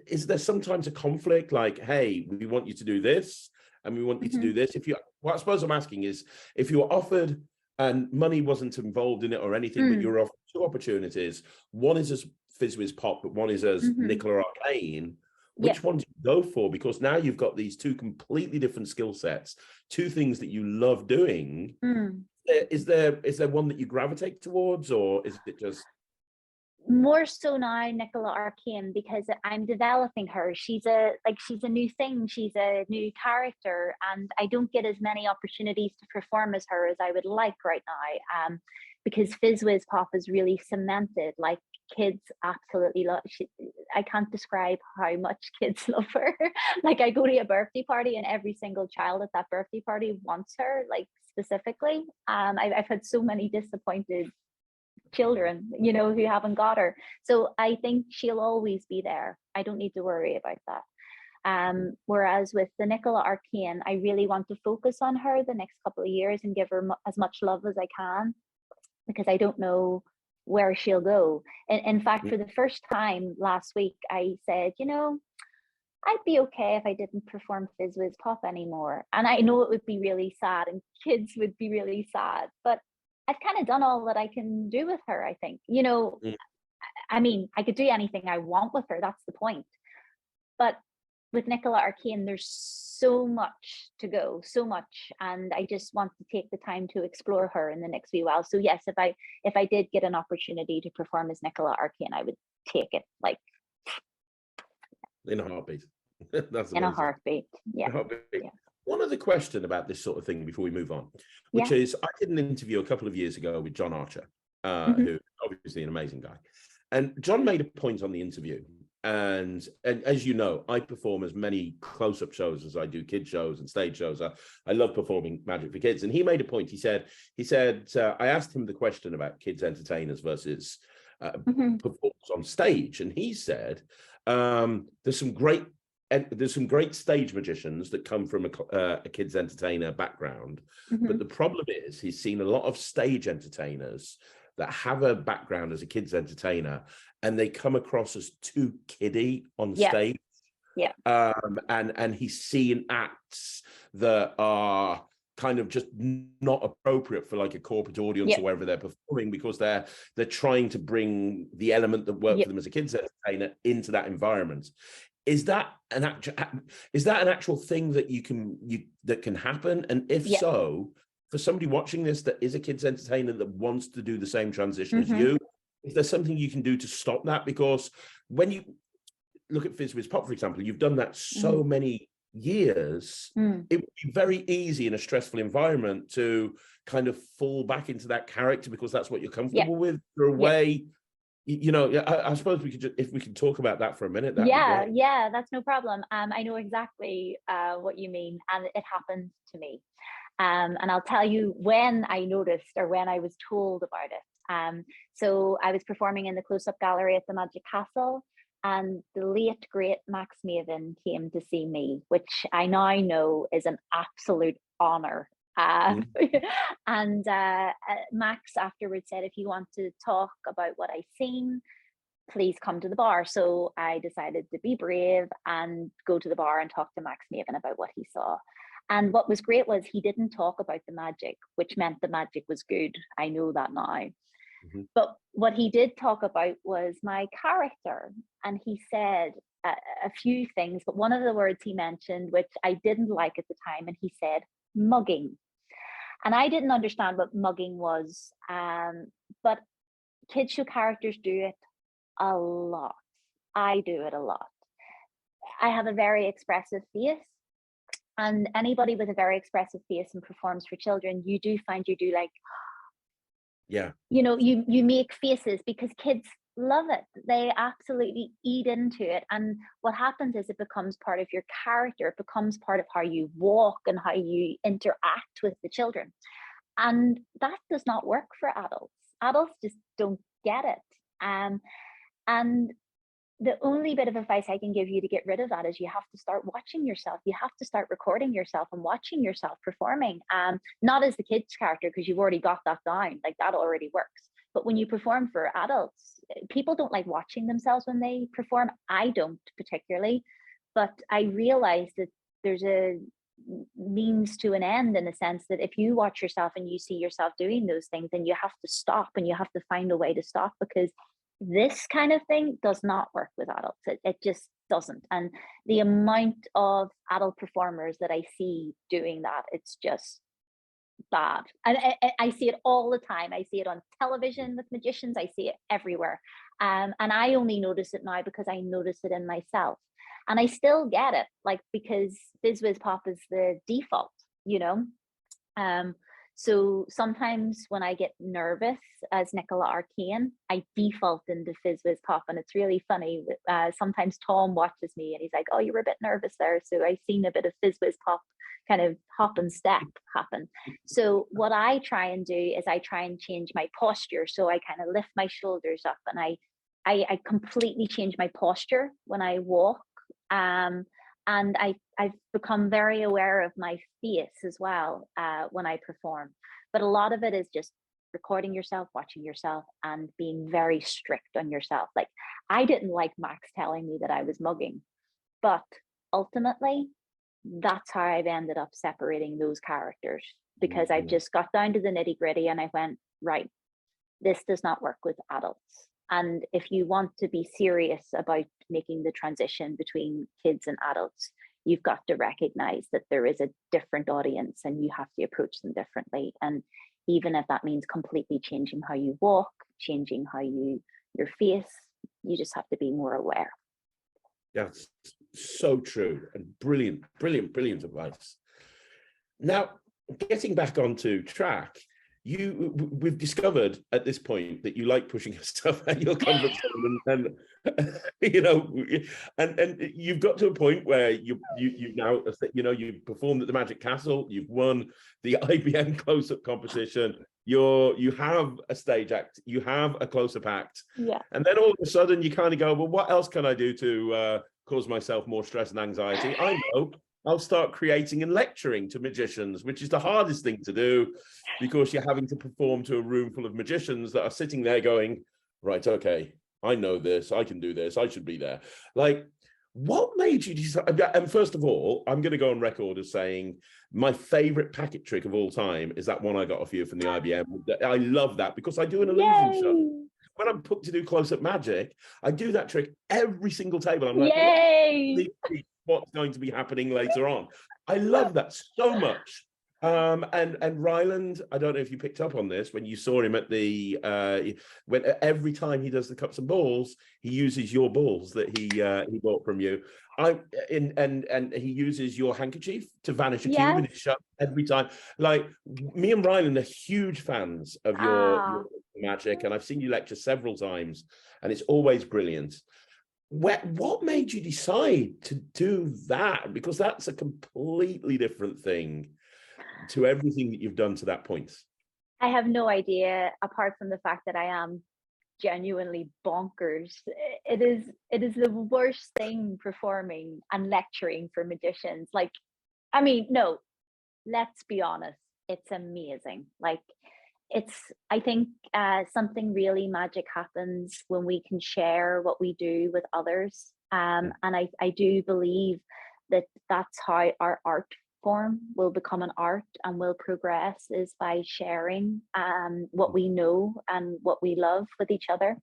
Is there sometimes a conflict, like, hey, we want you to do this and we want you to do this? What I suppose I'm asking is, if you were offered and money wasn't involved in it or anything, but you're offered 2 opportunities, one is as Fizzwiz Pop, but one is as Nikola Arkane, which one do you go for? Because now you've got these 2 completely different skill sets, 2 things that you love doing. Is there one that you gravitate towards, or is it just more so now Nikola Arkane, because I'm developing her? She's a new thing, she's a new character, and I don't get as many opportunities to perform as her as I would like right now, because Fizzwiz Pop is really cemented. Like, kids absolutely love. I can't describe how much kids love her. Like, I go to a birthday party and every single child at that birthday party wants her, like, specifically. I've had so many disappointed children, you know, who haven't got her. So I think she'll always be there. I don't need to worry about that. Whereas with the Nikola Arkane, I really want to focus on her the next couple of years and give her as much love as I can, because I don't know where she'll go. In fact, for the first time last week, I said, you know, I'd be okay if I didn't perform Fizz Wiz Pop anymore. And I know it would be really sad and kids would be really sad, but I've kind of done all that I can do with her, I think. You know, I mean, I could do anything I want with her, that's the point. But with Nikola Arkane, there's so much to go, so much. And I just want to take the time to explore her in the next wee while. So yes, if I did get an opportunity to perform as Nikola Arkane, I would take it, like, in a heartbeat. That's amazing. In a heartbeat. Yeah. Yeah. One other question about this sort of thing before we move on, which is, I did an interview a couple of years ago with John Archer, who obviously an amazing guy. And John made a point on the interview. And as you know, I perform as many close-up shows as I do kid shows and stage shows. I love performing magic for kids. And he made a point. He said, I asked him the question about kids entertainers versus performers on stage. And he said, there's some great stage magicians that come from a kids entertainer background. But the problem is he's seen a lot of stage entertainers that have a background as a kids entertainer, and they come across as too kiddie on stage. And he's seen acts that are kind of just not appropriate for like a corporate audience or wherever they're performing, because they're trying to bring the element that worked for them as a kids entertainer into that environment. Is that an actual thing that that can happen? And if so, for somebody watching this that is a kids entertainer that wants to do the same transition as you, is there something you can do to stop that? Because when you look at Fizz Wiz Pop, for example, you've done that so many years, it would be very easy in a stressful environment to kind of fall back into that character because that's what you're comfortable with. For a way, you know, I suppose we could if we could talk about that for a minute. Yeah, that's no problem. I know exactly what you mean, and it happened to me. And I'll tell you when I noticed, or when I was told about it. So I was performing in the CloseUp gallery at the Magic Castle, and the late, great Max Maven came to see me, which I now know is an absolute honor. And Max afterwards said, if you want to talk about what I've seen, please come to the bar. So I decided to be brave and go to the bar and talk to Max Maven about what he saw. And what was great was he didn't talk about the magic, which meant the magic was good. I know that now. But what he did talk about was my character. And he said a few things, but one of the words he mentioned, which I didn't like at the time, and he said mugging. And I didn't understand what mugging was, but kid show characters do it a lot. I do it a lot. I have a very expressive face. And anybody with a very expressive face and performs for children, you do find you do like, you know, you make faces because kids love it. They absolutely eat into it. And what happens is it becomes part of your character. It becomes part of how you walk and how you interact with the children. And that does not work for adults. Adults just don't get it. And the only bit of advice I can give you to get rid of that is you have to start watching yourself. You have to start recording yourself and watching yourself performing. Not as the kid's character, because you've already got that down, like that already works. But when you perform for adults, people don't like watching themselves when they perform. I don't particularly, but I realized that there's a means to an end, in a sense that if you watch yourself and you see yourself doing those things, then you have to stop and you have to find a way to stop, because this kind of thing does not work with adults. It just doesn't. And the amount of adult performers that I see doing that, it's just bad. And I see it all the time. I see it on television with magicians. I see it everywhere. And I only notice it now because I notice it in myself. And I still get it, like, because Fizz Wiz Pop is the default, you know? So sometimes when I get nervous as Nikola Arkane, I default into Fizz Whiz Pop, and it's really funny. Sometimes Tom watches me and he's like, "Oh, you were a bit nervous there." So I've seen a bit of Fizz Whiz Pop kind of hop and step happen. So what I try and do is I try and change my posture. So I kind of lift my shoulders up, and I completely change my posture when I walk. And I've become very aware of my face as well when I perform. But a lot of it is just recording yourself, watching yourself, and being very strict on yourself. Like, I didn't like Max telling me that I was mugging, but ultimately, that's how I've ended up separating those characters, because I've just got down to the nitty gritty and I went, right, this does not work with adults. And if you want to be serious about making the transition between kids and adults, you've got to recognize that there is a different audience and you have to approach them differently. And even if that means completely changing how you walk, changing how your face, you just have to be more aware. That's so true, and brilliant, brilliant, brilliant advice. Now, getting back onto track, we've discovered at this point that you like pushing yourself out your comfort zone, and you know, and you've got to a point where you now, you know, you've performed at the Magic Castle, you've won the IBM close-up competition, you have a stage act, you have a close-up act, and then all of a sudden you kind of go, well, what else can I do to cause myself more stress and anxiety? I know, I'll start creating and lecturing to magicians, which is the hardest thing to do, because you're having to perform to a room full of magicians that are sitting there going, right, okay, I know this, I can do this, I should be there. Like, what made you decide? And first of all, I'm going to go on record as saying my favorite packet trick of all time is that one I got off you from the IBM. I love that because I do an illusion show. When I'm put to do close-up magic, I do that trick every single table. I'm like, what's going to be happening later on? I love that so much. And Ryland, I don't know if you picked up on this when you saw him at the when every time he does the cups and balls, he uses your balls that he bought from you. And he uses your handkerchief to vanish a cube, and it's shut every time. Like, me and Ryland are huge fans of your magic, and I've seen you lecture several times, and it's always brilliant. What made you decide to do that? Because that's a completely different thing to everything that you've done to that point. I have no idea, apart from the fact that I am genuinely bonkers. It is the worst thing, performing and lecturing for magicians. Like, I mean, no, let's be honest, it's amazing. Like, I think something really magic happens when we can share what we do with others. And I do believe that that's how our art form will become an art and will progress, is by sharing what we know and what we love with each other.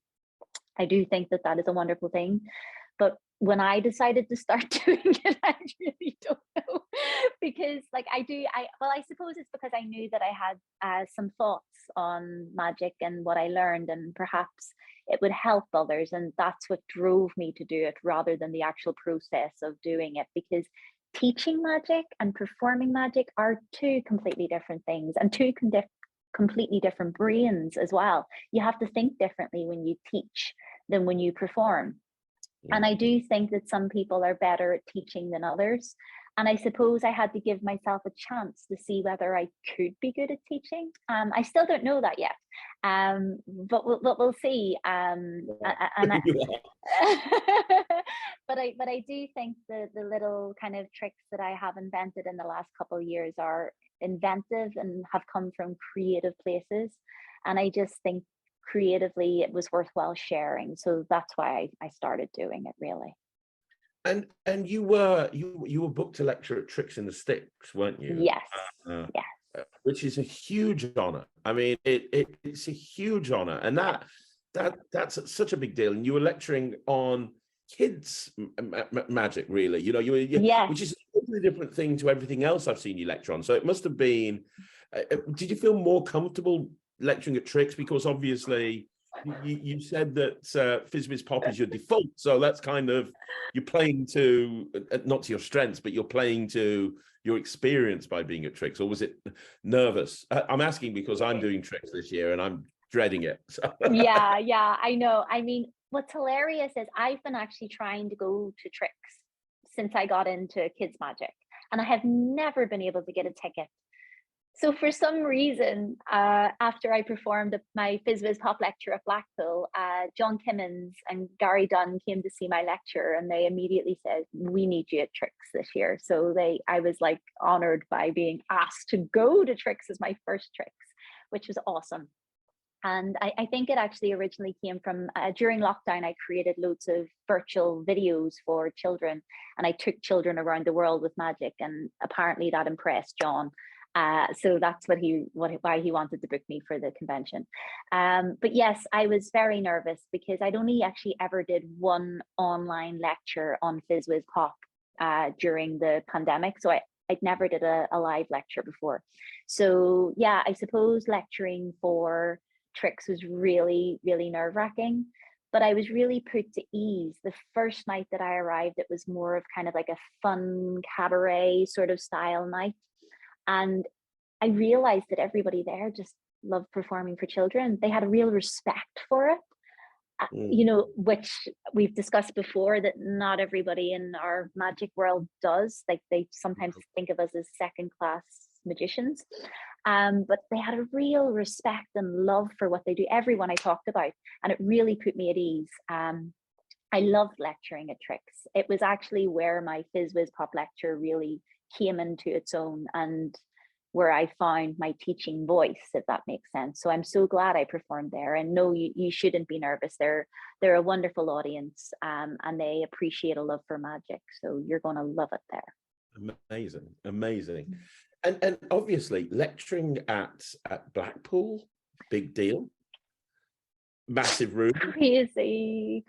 I do think that that is a wonderful thing. But when I decided to start doing it, I really don't know, because like I suppose it's because I knew that I had some thoughts on magic and what I learned, and perhaps it would help others. And that's what drove me to do it, rather than the actual process of doing it, because teaching magic and performing magic are two completely different things, and two completely different brains as well. You have to think differently when you teach than when you perform. And I do think that some people are better at teaching than others. And I suppose I had to give myself a chance to see whether I could be good at teaching. I still don't know that yet, but we'll see. But I do think the little kind of tricks that I have invented in the last couple of years are inventive and have come from creative places. And I just think creatively it was worthwhile sharing. So that's why I started doing it, really. And you were booked to lecture at Tricks in the Sticks, weren't you? Yes. Yes. Which is a huge honor. I mean, it's a huge honor, and that's such a big deal. And you were lecturing on kids magic, really. You know, which is a totally different thing to everything else I've seen you lecture on. So it must have been. Did you feel more comfortable lecturing at Tricks, because obviously You said that Fizz Pop is your default, so that's kind of, you're playing to, not to your strengths, but you're playing to your experience by being at tricks. Or was it nervous? I'm asking because I'm doing tricks this year and I'm dreading it. So. Yeah, I know. I mean, what's hilarious is I've been actually trying to go to tricks since I got into kids magic, and I have never been able to get a ticket. So for some reason, after I performed my Fizz Pop lecture at Blackpool, John Kimmins and Gary Dunn came to see my lecture, and they immediately said, "We need you at Tricks this year." So I was like honored by being asked to go to Tricks as my first Tricks, which was awesome. And I think it actually originally came from during lockdown, I created loads of virtual videos for children, and I took children around the world with magic, and apparently that impressed John. So that's why he wanted to book me for the convention. But yes, I was very nervous because I'd only actually ever did one online lecture on Fizz Pop during the pandemic. So I'd never did a live lecture before. So yeah, I suppose lecturing for tricks was really, really nerve-wracking. But I was really put to ease. The first night that I arrived, it was more of kind of like a fun cabaret sort of style night. And I realized that everybody there just loved performing for children. They had a real respect for it, you know, which we've discussed before, that not everybody in our magic world does. Like, they sometimes think of us as second-class magicians. But they had a real respect and love for what they do, everyone I talked about, and it really put me at ease. I loved lecturing at Tricks. It was actually where my Fizz Pop lecture really came into its own, and where I found my teaching voice, if that makes sense. So I'm so glad I performed there. And no, you shouldn't be nervous. They're a wonderful audience, and they appreciate a love for magic. So you're going to love it there. Amazing. And obviously lecturing at Blackpool, big deal, massive room. Crazy.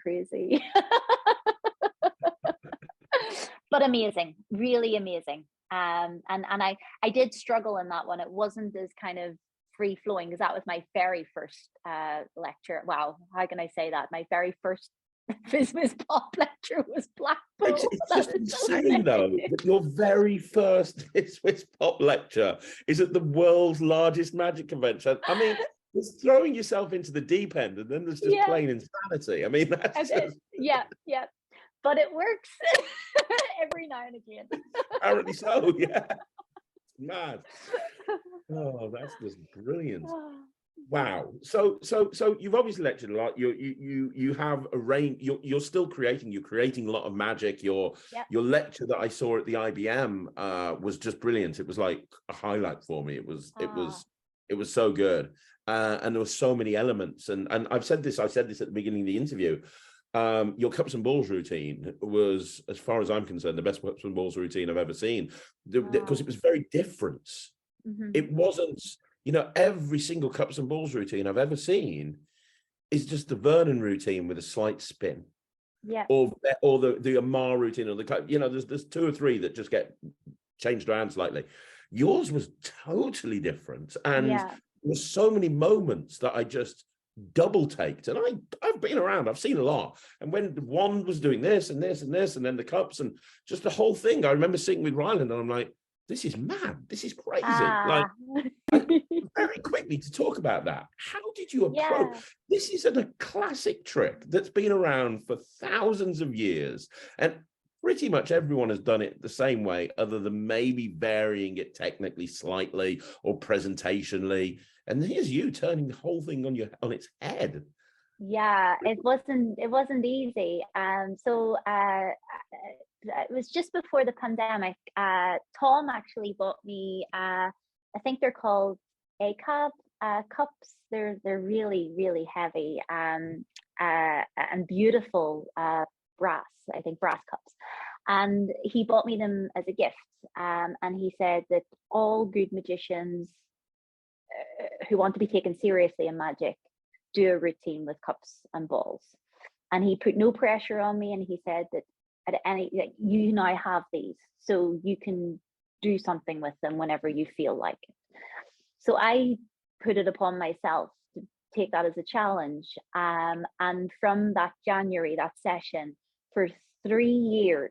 But amazing, really amazing. And I did struggle in that one. It wasn't as kind of free flowing, because that was my very first lecture. Wow, how can I say that? My very first Fizz Pop lecture was Blackpool. It's just insane though, that your very first Fizz Pop lecture is at the world's largest magic convention. I mean, it's throwing yourself into the deep end, and then there's just plain insanity. I mean, that's just... yeah. But it works every now and again. Apparently so, yeah. It's mad. Oh, that's just brilliant. Wow. So you've obviously lectured a lot. You have a range. You're still creating. You're creating a lot of magic. Your lecture that I saw at the IBM was just brilliant. It was like a highlight for me. It was so good. And there were so many elements. And I said this at the beginning of the interview. Your cups and balls routine was, as far as I'm concerned, the best cups and balls routine I've ever seen, because it was very different. It wasn't, you know, every single cups and balls routine I've ever seen is just the Vernon routine with a slight spin, or the Amar routine, or the, you know, there's two or three that just get changed around slightly. Yours was totally different, and there were so many moments that I just double taked. And I've been around, I've seen a lot, and when one was doing this and this and this, and then the cups and just the whole thing, I remember sitting with Ryland and I'm like, this is mad, this is crazy. Like, very quickly to talk about that, how did you approach this? Is a classic trick that's been around for thousands of years, and pretty much everyone has done it the same way, other than maybe varying it technically slightly or presentationally. And here's you turning the whole thing on its head. Yeah, it wasn't easy. So it was just before the pandemic. Tom actually bought me, I think they're called ACAB cups. They're really, really heavy and beautiful brass, I think brass cups. And he bought me them as a gift. And he said that all good magicians who want to be taken seriously in magic do a routine with cups and balls. And he put no pressure on me, and he said that you now have these, so you can do something with them whenever you feel like it. So I put it upon myself to take that as a challenge. And from that January, that session, for 3 years,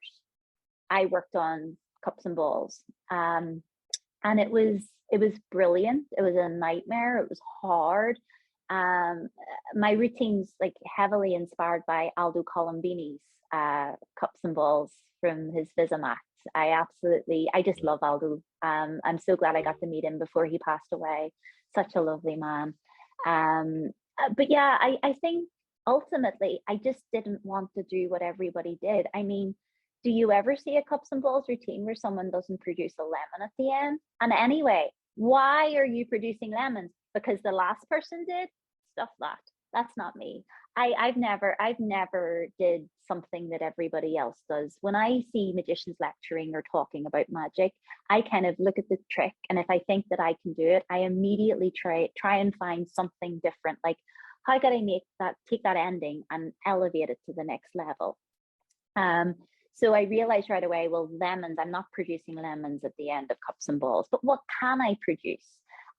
I worked on cups and balls. And it was brilliant. It was a nightmare. It was hard. My routine's like heavily inspired by Aldo Colombini's cups and balls from his Visamax. I just love Aldo. I'm so glad I got to meet him before he passed away. Such a lovely man. But yeah, I think ultimately I just didn't want to do what everybody did. I mean, do you ever see a cups and balls routine where someone doesn't produce a lemon at the end? And anyway, why are you producing lemons? Because the last person did? Stuff that. That's not me. I've never did something that everybody else does. When I see magicians lecturing or talking about magic, I kind of look at the trick, and if I think that I can do it, I immediately try and find something different. Like, how can I take that ending and elevate it to the next level? So I realized right away, well, lemons, I'm not producing lemons at the end of cups and balls, but what can I produce?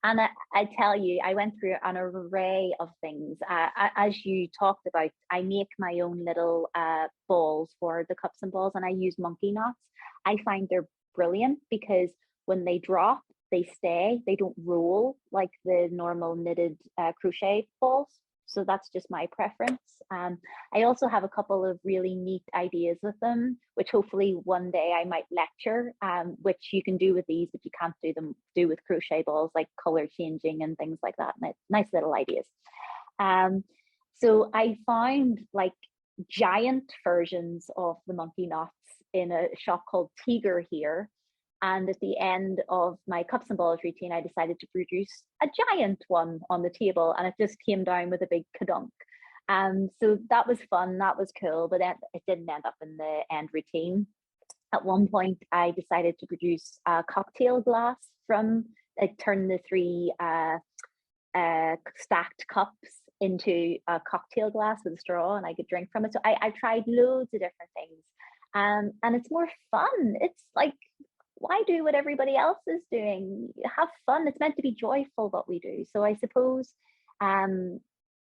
And I tell you, I went through an array of things. As you talked about, I make my own little balls for the cups and balls, and I use monkey knots. I find they're brilliant because when they drop, they stay. They don't roll like the normal knitted crochet balls. So that's just my preference. I also have a couple of really neat ideas with them, which hopefully one day I might lecture, which you can do with these, but you can't do with crochet balls, like color changing and things like that. Nice little ideas. So I found like giant versions of the monkey knots in a shop called Tiger here. And at the end of my cups and balls routine, I decided to produce a giant one on the table, and it just came down with a big kadunk. So that was fun, that was cool, but then it didn't end up in the end routine. At one point, I decided to produce a cocktail glass from, turn the 3 stacked cups into a cocktail glass with a straw, and I could drink from it. So I tried loads of different things. And it's more fun. It's like, why do what everybody else is doing? Have fun. It's meant to be joyful what we do. So I suppose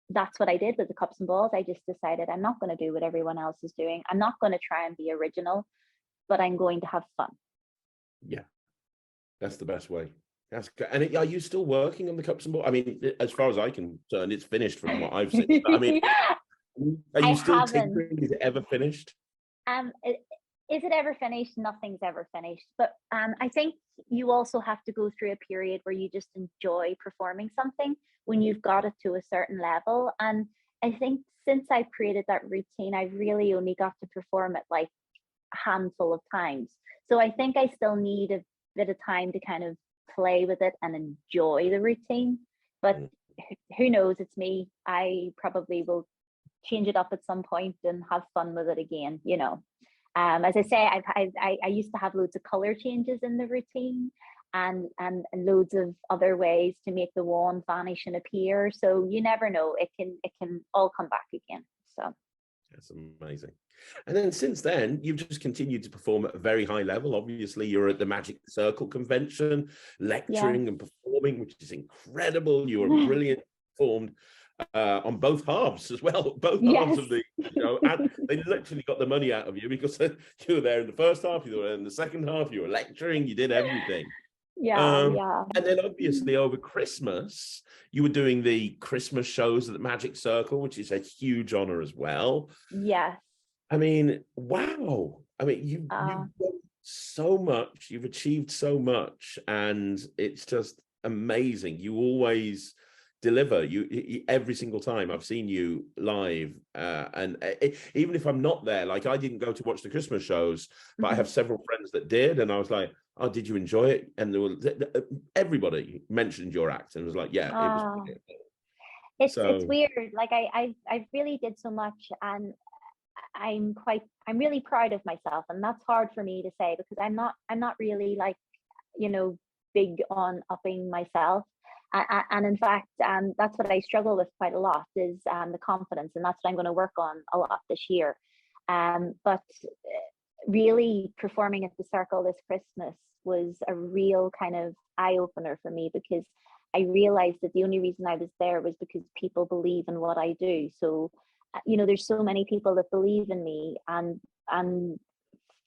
that's what I did with the cups and balls. I just decided I'm not going to do what everyone else is doing. I'm not going to try and be original, but I'm going to have fun. Yeah, that's the best way. That's good. And are you still working on the cups and balls? I mean, as far as I can turn, it's finished from what I've seen. I mean, are you still tinkering? Is it ever finished? Is it ever finished? Nothing's ever finished. But I think you also have to go through a period where you just enjoy performing something when you've got it to a certain level. And I think since I created that routine, I really only got to perform it like a handful of times. So I think I still need a bit of time to kind of play with it and enjoy the routine. But who knows? It's me. I probably will change it up at some point and have fun with it again, you know. As I say, I used to have loads of color changes in the routine and loads of other ways to make the wand vanish and appear. So you never know, it can all come back again. So that's amazing. And then since then, you've just continued to perform at a very high level. Obviously, you're at the Magic Circle convention, lecturing and performing, which is incredible. You were brilliant, performed on both halves as well, both halves of the show, and they literally got the money out of you because you were there in the first half, you were in the second half, you were lecturing, you did everything. And then obviously over Christmas, you were doing the Christmas shows at the Magic Circle, which is a huge honor as well. Yes. I mean, wow. I mean, you've done so much, you've achieved so much, and it's just amazing. You always deliver. You every single time I've seen you live, and even if I'm not there, like I didn't go to watch the Christmas shows, but I have several friends that did, and I was like, oh, did you enjoy it? And there were everybody mentioned your act and was like, yeah, it was brilliant. It's weird. Like I really did so much, and I'm really proud of myself, and that's hard for me to say because I'm not really like, you know, big on upping myself. And in fact, that's what I struggle with quite a lot is the confidence, and that's what I'm going to work on a lot this year. But really performing at the Circle this Christmas was a real kind of eye-opener for me because I realized that the only reason I was there was because people believe in what I do. So, there's so many people that believe in me, and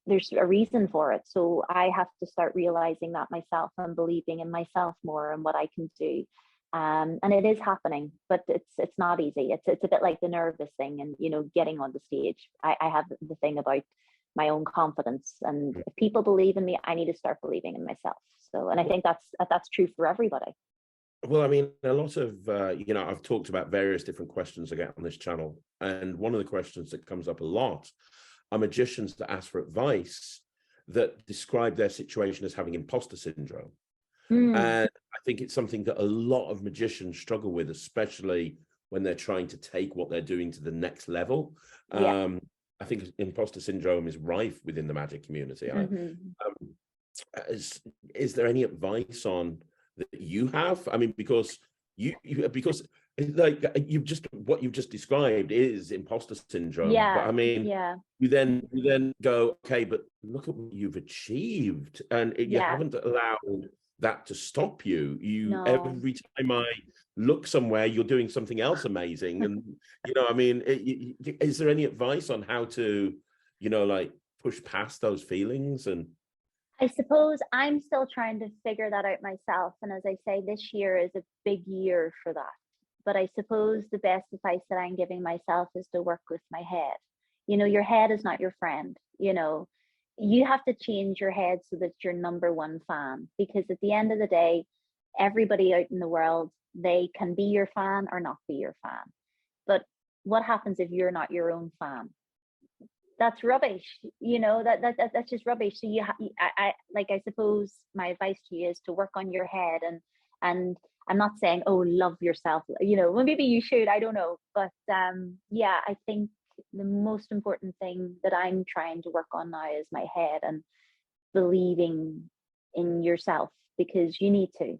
there's a reason for it. So I have to start realizing that myself and believing in myself more and what I can do. And it is happening, but it's not easy. It's a bit like the nervous thing, and getting on the stage. I have the thing about my own confidence, and if people believe in me, I need to start believing in myself. So, and I think that's true for everybody. Well, I mean, a lot of, I've talked about various different questions I get on this channel. And one of the questions that comes up a lot are magicians that ask for advice that describe their situation as having imposter syndrome. And I think it's something that a lot of magicians struggle with, especially when they're trying to take what they're doing to the next level. Yeah. I think imposter syndrome is rife within the magic community. Is there any advice on that you have? I mean, because like what you've just described is imposter syndrome. Yeah. But I mean, yeah. you then go, okay, but look at what you've achieved, and you haven't allowed that to stop you. No. Every time I look somewhere, you're doing something else amazing. And I mean, is there any advice on how to like push past those feelings? And I suppose I'm still trying to figure that out myself. And as I say, this year is a big year for that. But I suppose the best advice that I'm giving myself is to work with my head. Your head is not your friend. You have to change your head so that you're number one fan, because at the end of the day, everybody out in the world, they can be your fan or not be your fan. But what happens if you're not your own fan? That's rubbish. That's just rubbish. So I suppose my advice to you is to work on your head, and I'm not saying, oh, love yourself, well, maybe you should, I don't know, but I think the most important thing that I'm trying to work on now is my head and believing in yourself, because you need to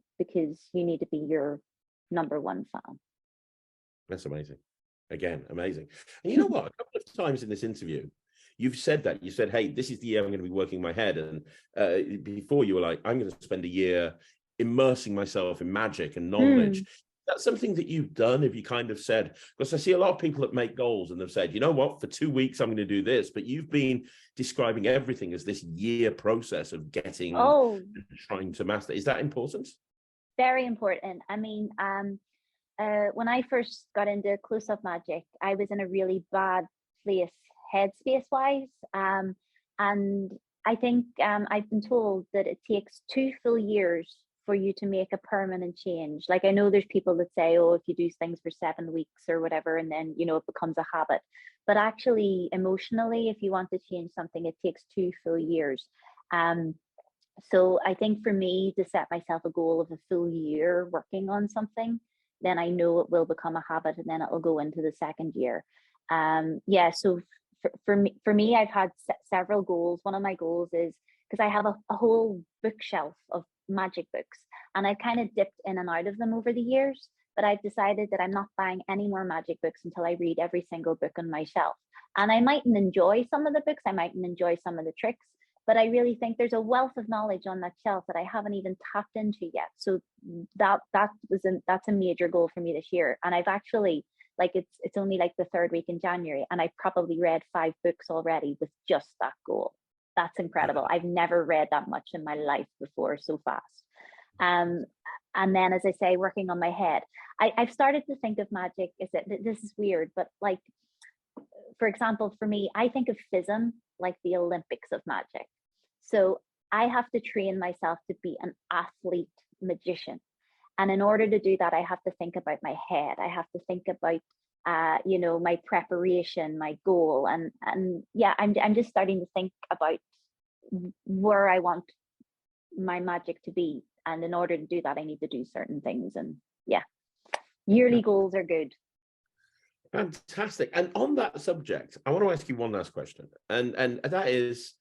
be your number one fan. That's amazing. Again, amazing. And you know what? A couple of times in this interview, you've said that. You said, hey, this is the year I'm going to be working my head. And before you were like, I'm going to spend a year immersing myself in magic and knowledge. That's something that you've done. Have you kind of said, because I see a lot of people that make goals and they've said, you know what, for 2 weeks, I'm going to do this. But you've been describing everything as this year process of getting, trying to master. Is that important? Very important. I mean, when I first got into close-up magic, I was in a really bad place headspace wise. And I think I've been told that it takes 2 full years for you to make a permanent change. Like, I know there's people that say, oh, if you do things for 7 weeks or whatever, and then, it becomes a habit. But actually, emotionally, if you want to change something, it takes 2 full years. So I think for me to set myself a goal of a full year working on something, then I know it will become a habit, and then it will go into the second year. So for me, I've had several goals. One of my goals is, because I have a whole bookshelf of magic books, and I've kind of dipped in and out of them over the years, but I've decided that I'm not buying any more magic books until I read every single book on my shelf. And I mightn't enjoy some of the books, I mightn't enjoy some of the tricks, but I really think there's a wealth of knowledge on that shelf that I haven't even tapped into yet. So that's a major goal for me this year. And I've actually, like, it's only like the 3rd week in January, and I've probably read 5 books already with just that goal. That's incredible. I've never read that much in my life before so fast. And then, as I say, working on my head, I've started to think of magic. This is weird, but like, for example, for me, I think of FISM like the Olympics of magic. So I have to train myself to be an athlete magician. And in order to do that, I have to think about my head. I have to think about my preparation, my goal, and I'm just starting to think about where I want my magic to be, and in order to do that, I need to do certain things. And yearly goals are good. Fantastic. And on that subject, I want to ask you one last question, and that is,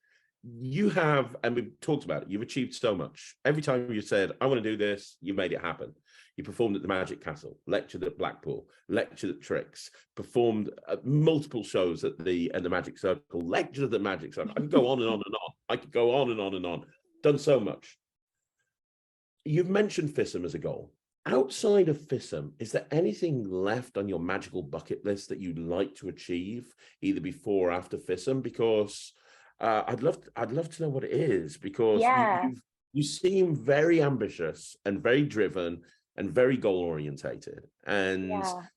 you have, and we've talked about it, you've achieved so much. Every time you said, I want to do this, you made it happen. You performed at the Magic Castle, lectured at Blackpool, lectured at Tricks, performed at multiple shows at the Magic Circle, lectured at the Magic Circle. I could go on and on and on. I could go on and on and on. Done so much. You've mentioned FISM as a goal. outside of FISM, is there anything left on your magical bucket list that you'd like to achieve either before or after FISM? Because I'd love to know what it is, because Yeah. you seem very ambitious and very driven and very goal orientated. And Yeah.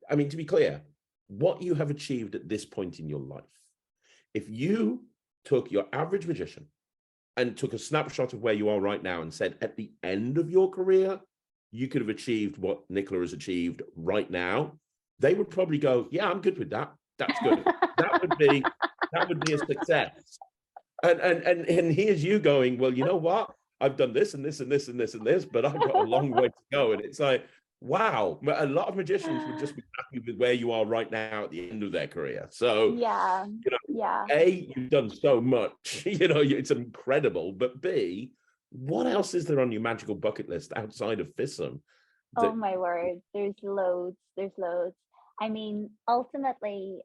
I mean, to be clear, what you have achieved at this point in your life, if you took your average magician and took a snapshot of where you are right now and said at the end of your career, you could have achieved what Nikola has achieved right now, they would probably go, yeah, I'm good with that. That's good. that would be a success. And here's you going, well, you know what? I've done this and this and this and this and this, but I've got a long way to go. And it's like, wow, a lot of magicians would just be happy with where you are right now at the end of their career. So, Yeah. you know, Yeah. A, you've done so much, you know, it's incredible. But B, what else is there on your magical bucket list outside of FISM? Oh my word, there's loads. I mean, ultimately,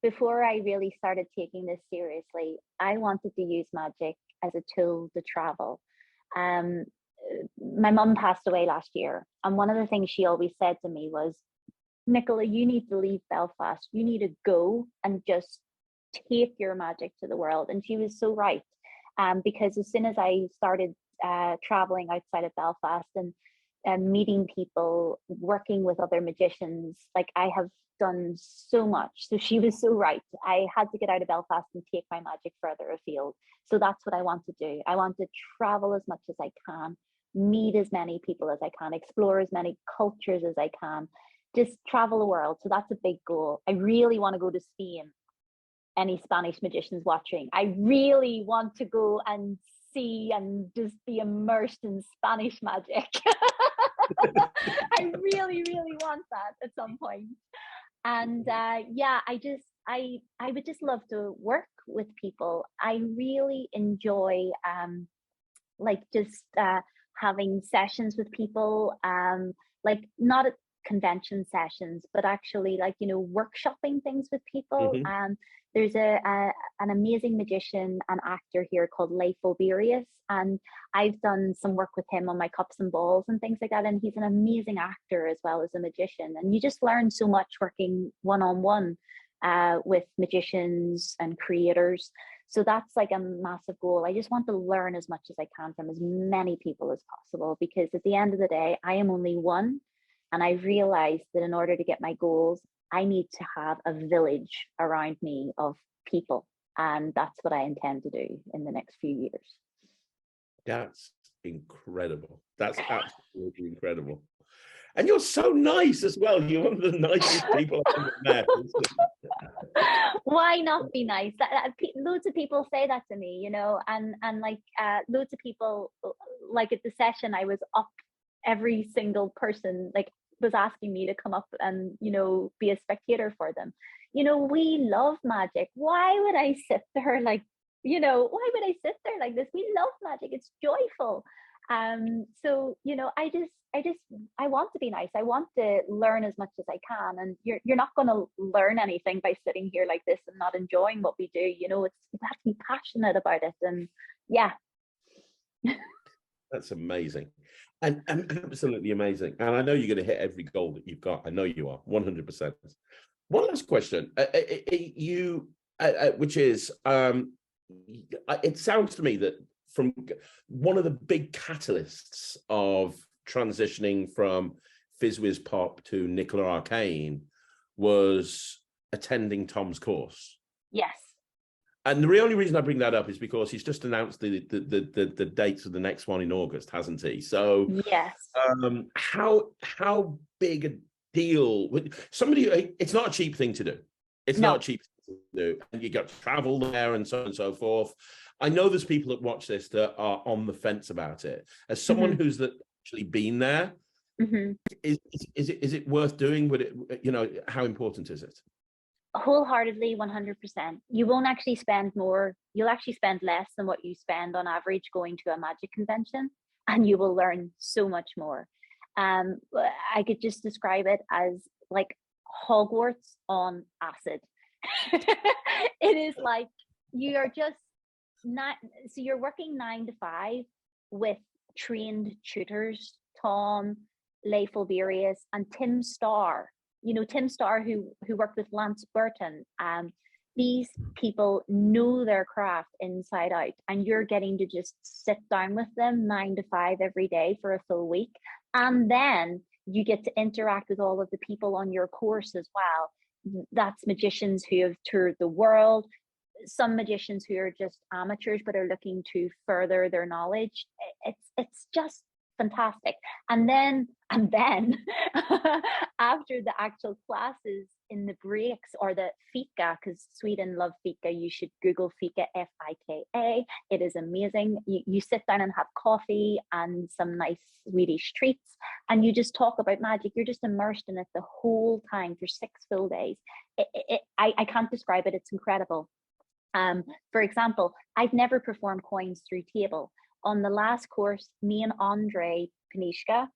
before I really started taking this seriously, I wanted to use magic as a tool to travel. Um, my mum passed away last year, and one of the things she always said to me was, Nicola, you need to leave Belfast. You need to go and just take your magic to the world. And she was so right. Because as soon as I started traveling outside of Belfast and meeting people, working with other magicians, like I have done so much. So she was so right. I had to get out of Belfast and take my magic further afield. So that's what I want to do. I want to travel as much as I can, meet as many people as I can, explore as many cultures as I can, just travel the world. So that's a big goal. I really want to go to Spain. Any Spanish magicians watching, I really want to go and see and just be immersed in Spanish magic. I really, really want that at some point. And yeah, I would just love to work with people. I really enjoy like just having sessions with people, like not at convention sessions, but actually like, you know, workshopping things with people. There's an amazing magician and actor here called Leif Oberius, and I've done some work with him on my cups and balls and things like that. And he's an amazing actor as well as a magician. And you just learn so much working one-on-one with magicians and creators. So that's like a massive goal. I just want to learn as much as I can from as many people as possible, because at the end of the day, I am only one. And I realized that in order to get my goals, I need to have a village around me of people. And that's what I intend to do in the next few years. That's incredible. That's absolutely incredible. And you're so nice as well. You're one of the nicest people I've ever met. Why not be nice? Loads of people say that to me, you know, and like loads of people, like at the session, I was up, every single person like was asking me to come up and, you know, be a spectator for them. You know, we love magic. Why would I sit there like, you know, why would I sit there like this? We love magic. It's joyful. So, you know, I want to be nice. I want to learn as much as I can. And you're not going to learn anything by sitting here like this and not enjoying what we do. You know, you have to be passionate about it. And yeah. That's amazing. And absolutely amazing. And I know you're going to hit every goal that you've got. I know you are 100%. One last question. Which is, it sounds to me that from one of the big catalysts of transitioning from FizzWiz Pop to Nikola Arkane was attending Tom's course. Yes. And the only reason I bring that up is because he's just announced the dates of the next one in August, hasn't he? So yes. How big a deal with somebody? It's not a cheap thing to do. It's not a cheap thing to do, and you got to travel there and so on and so forth. I know there's people that watch this that are on the fence about it. As someone who's actually been there, is it worth doing? Would it? You know, how important is it? Wholeheartedly, 100%. You won't actually spend more. You'll actually spend less than what you spend on average going to a magic convention, and you will learn so much more. I could just describe it as like Hogwarts on acid. It is like you are just not. So you're working 9 to 5 with trained tutors Tom, Leif Olverius, and Tim Starr. You know, Tim Starr, who worked with Lance Burton. These people know their craft inside out, and you're getting to just sit down with them 9 to 5 every day for a full week. And then you get to interact with all of the people on your course as well. That's magicians who have toured the world, some magicians who are just amateurs but are looking to further their knowledge. It's just fantastic. And then after the actual classes, in the breaks or the fika, because Sweden love fika, you should Google fika, Fika. It is amazing. You sit down and have coffee and some nice Swedish treats, and you just talk about magic. You're just immersed in it the whole time for 6 full days. I can't describe it. It's incredible. For example, I've never performed coins through table. On the last course, me and Andre Kanishka,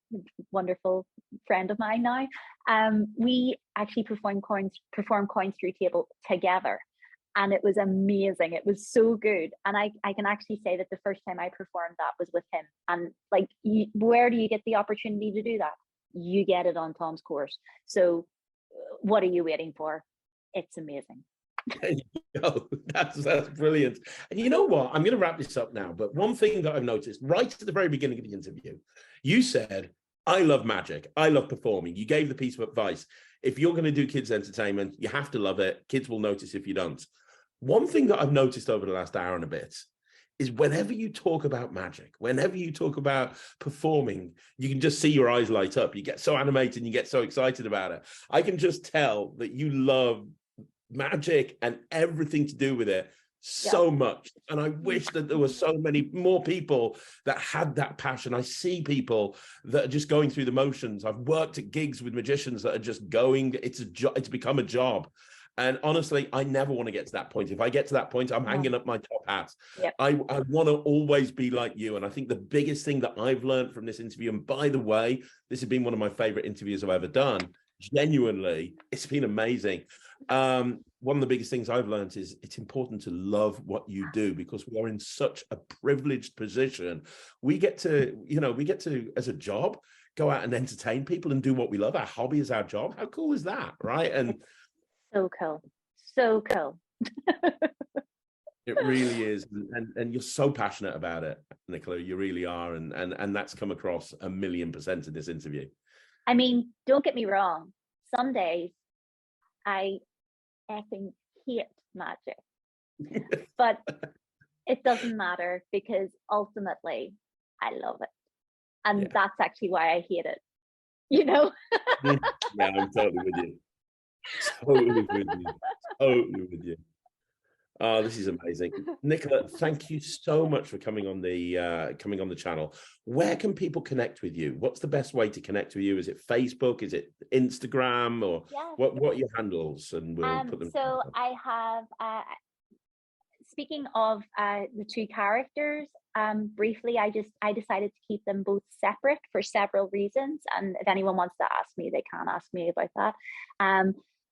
wonderful friend of mine now, we actually performed coins through table together, and it was amazing. It was so good, and I can actually say that the first time I performed that was with him. And like, where do you get the opportunity to do that? You get it on Tom's course. So what are you waiting for? It's amazing. Oh, that's brilliant. And you know what? I'm going to wrap this up now. But one thing that I've noticed right at the very beginning of the interview, you said, I love magic. I love performing. You gave the piece of advice. If you're going to do kids' entertainment, you have to love it. Kids will notice if you don't. One thing that I've noticed over the last hour and a bit is whenever you talk about magic, whenever you talk about performing, you can just see your eyes light up. You get so animated and you get so excited about it. I can just tell that you love magic and everything to do with it so much, and I wish that there were so many more people that had that passion. I see people that are just going through the motions. I've worked at gigs with magicians that are just going, it's a job, it's become a job. And honestly, I never want to get to that point. If I get to that point, I'm hanging up my top hat. I want to always be like you. And I think the biggest thing that I've learned from this interview, and by the way, this has been one of my favorite interviews I've ever done. Genuinely, it's been amazing. One of the biggest things I've learned is it's important to love what you do, because we are in such a privileged position. We get to, as a job, go out and entertain people and do what we love. Our hobby is our job. How cool is that, right? And so cool. So cool. It really is. And you're so passionate about it, Nikola. You really are. And that's come across 1,000,000% in this interview. I mean, don't get me wrong. Some days I effing hate magic, but it doesn't matter, because ultimately I love it. And that's actually why I hate it, you know? Yeah, I'm totally with you. Totally with you. Totally with you. Oh, this is amazing. Nikola, thank you so much for coming on the channel. Where can people connect with you? What's the best way to connect with you? Is it Facebook? Is it Instagram? Or what are your handles? And we'll put them. So I have, speaking of the 2 characters, briefly, I decided to keep them both separate for several reasons. And if anyone wants to ask me, they can ask me about that.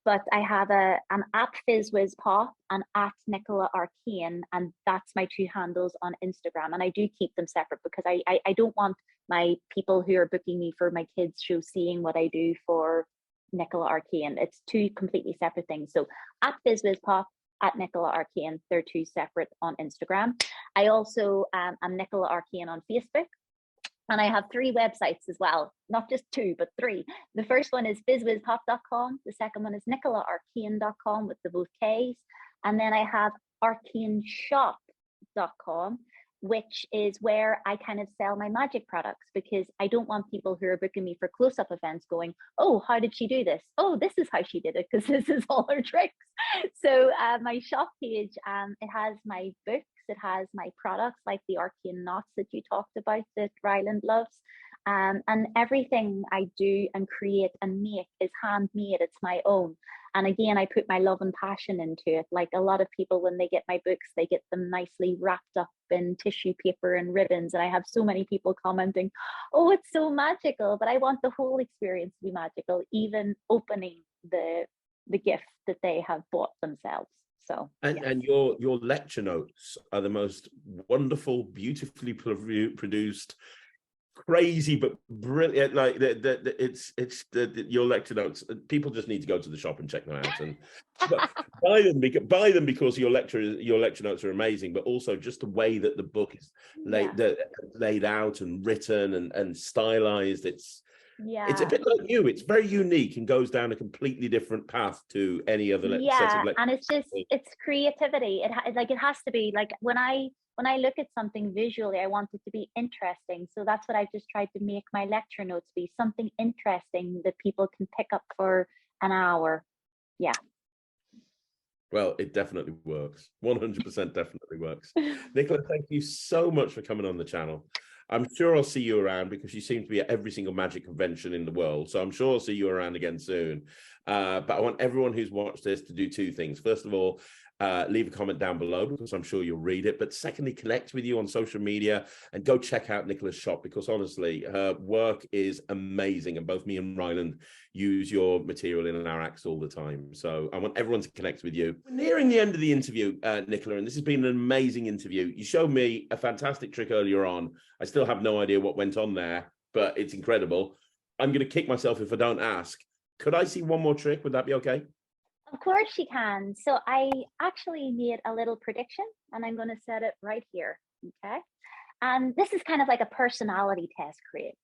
But I have an at FizzWizPop and at Nikola Arkane, and that's my 2 handles on Instagram. And I do keep them separate because I don't want my people who are booking me for my kids' show seeing what I do for Nikola Arkane. It's 2 completely separate things. So at FizzWizPop, at Nikola Arkane, they're 2 separate on Instagram. I also am Nikola Arkane on Facebook. And I have 3 websites as well, not just 2, but 3. The first one is fizzwizpop.com. The second one is nikolaarkane.com with the both Ks. And then I have arkaneshop.com, which is where I kind of sell my magic products, because I don't want people who are booking me for CloseUp events going, oh, how did she do this? Oh, this is how she did it, because this is all her tricks. So my shop page, it has my books. It has my products like the arcane knots that you talked about that Ryland loves. And everything I do and create and make is handmade. It's my own. And again, I put my love and passion into it. Like a lot of people, when they get my books, they get them nicely wrapped up in tissue paper and ribbons. And I have so many people commenting, oh, it's so magical. But I want the whole experience to be magical, even opening the gift that they have bought themselves. So, and your lecture notes are the most wonderful, beautifully produced, crazy but brilliant. Like your lecture notes. People just need to go to the shop and check them out and buy them because your lecture notes are amazing. But also just the way that the book is laid out and written and stylized. It's a bit like you. It's very unique and goes down a completely different path to any other set of lectures. And it's creativity. It has to be like when I look at something visually, I want it to be interesting. So that's what I've just tried to make my lecture notes be, something interesting that people can pick up for an hour. Yeah. Well, it definitely works. 100% definitely works. Nikola, thank you so much for coming on the channel. I'm sure I'll see you around because you seem to be at every single magic convention in the world. So I'm sure I'll see you around again soon. But I want everyone who's watched this to do two things. First of all, leave a comment down below because I'm sure you'll read it. But secondly, connect with you on social media and go check out Nikola's shop because honestly, her work is amazing. And both me and Ryland use your material in our acts all the time. So I want everyone to connect with you. We're nearing the end of the interview, Nikola, and this has been an amazing interview. You showed me a fantastic trick earlier on. I still have no idea what went on there, but it's incredible. I'm going to kick myself if I don't ask. Could I see one more trick? Would that be okay? Of course you can. So I actually made a little prediction and I'm going to set it right here. Okay. And this is kind of like a personality test, Craig.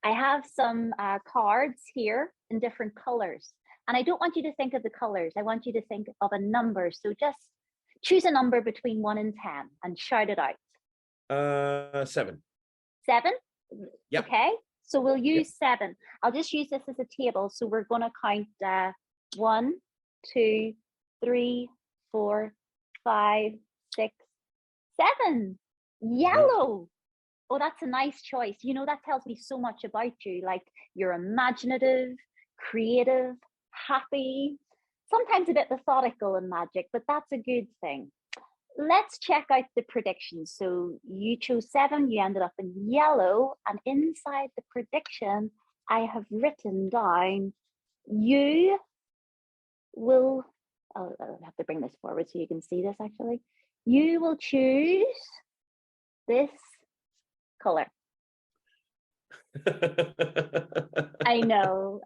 I have some cards here in different colors. And I don't want you to think of the colors. I want you to think of a number. So just choose a number between 1 and 10 and shout it out. 7. 7? Yep. Okay. So we'll use 7. I'll just use this as a table. So we're going to count 1, 2, 3, 4, 5, 6, 7. Yellow. Oh, that's a nice choice. You know, that tells me so much about you. Like you're imaginative, creative, happy, sometimes a bit methodical in magic, but that's a good thing. Let's check out the predictions. So you chose 7, you ended up in yellow, and inside the prediction, I have written down, you will, I'll have to bring this forward so you can see this actually. You will choose this color. I know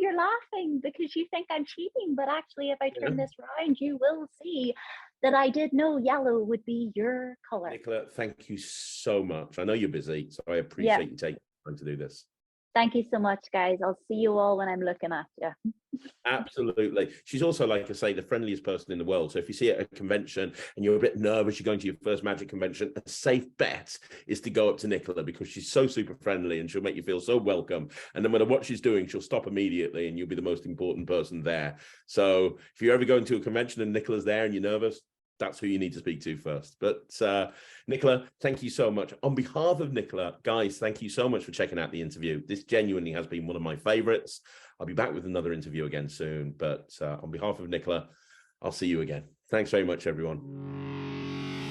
you're laughing because you think I'm cheating, but actually if I turn this around, you will see that I did know yellow would be your color. Nikola, thank you so much. I know you're busy, so I appreciate you taking time to do this. Thank you so much, guys. I'll see you all when I'm looking at you. Absolutely. She's also, like I say, the friendliest person in the world. So if you see her at a convention and you're a bit nervous, you're going to your first magic convention, a safe bet is to go up to Nikola because she's so super friendly and she'll make you feel so welcome. And then when what she's doing, she'll stop immediately and you'll be the most important person there. So if you're ever going to a convention and Nikola's there and you're nervous, that's who you need to speak to first. But Nikola, thank you so much. On behalf of Nikola, guys, thank you so much for checking out the interview. This genuinely has been one of my favorites. I'll be back with another interview again soon. But on behalf of Nikola, I'll see you again. Thanks very much, everyone.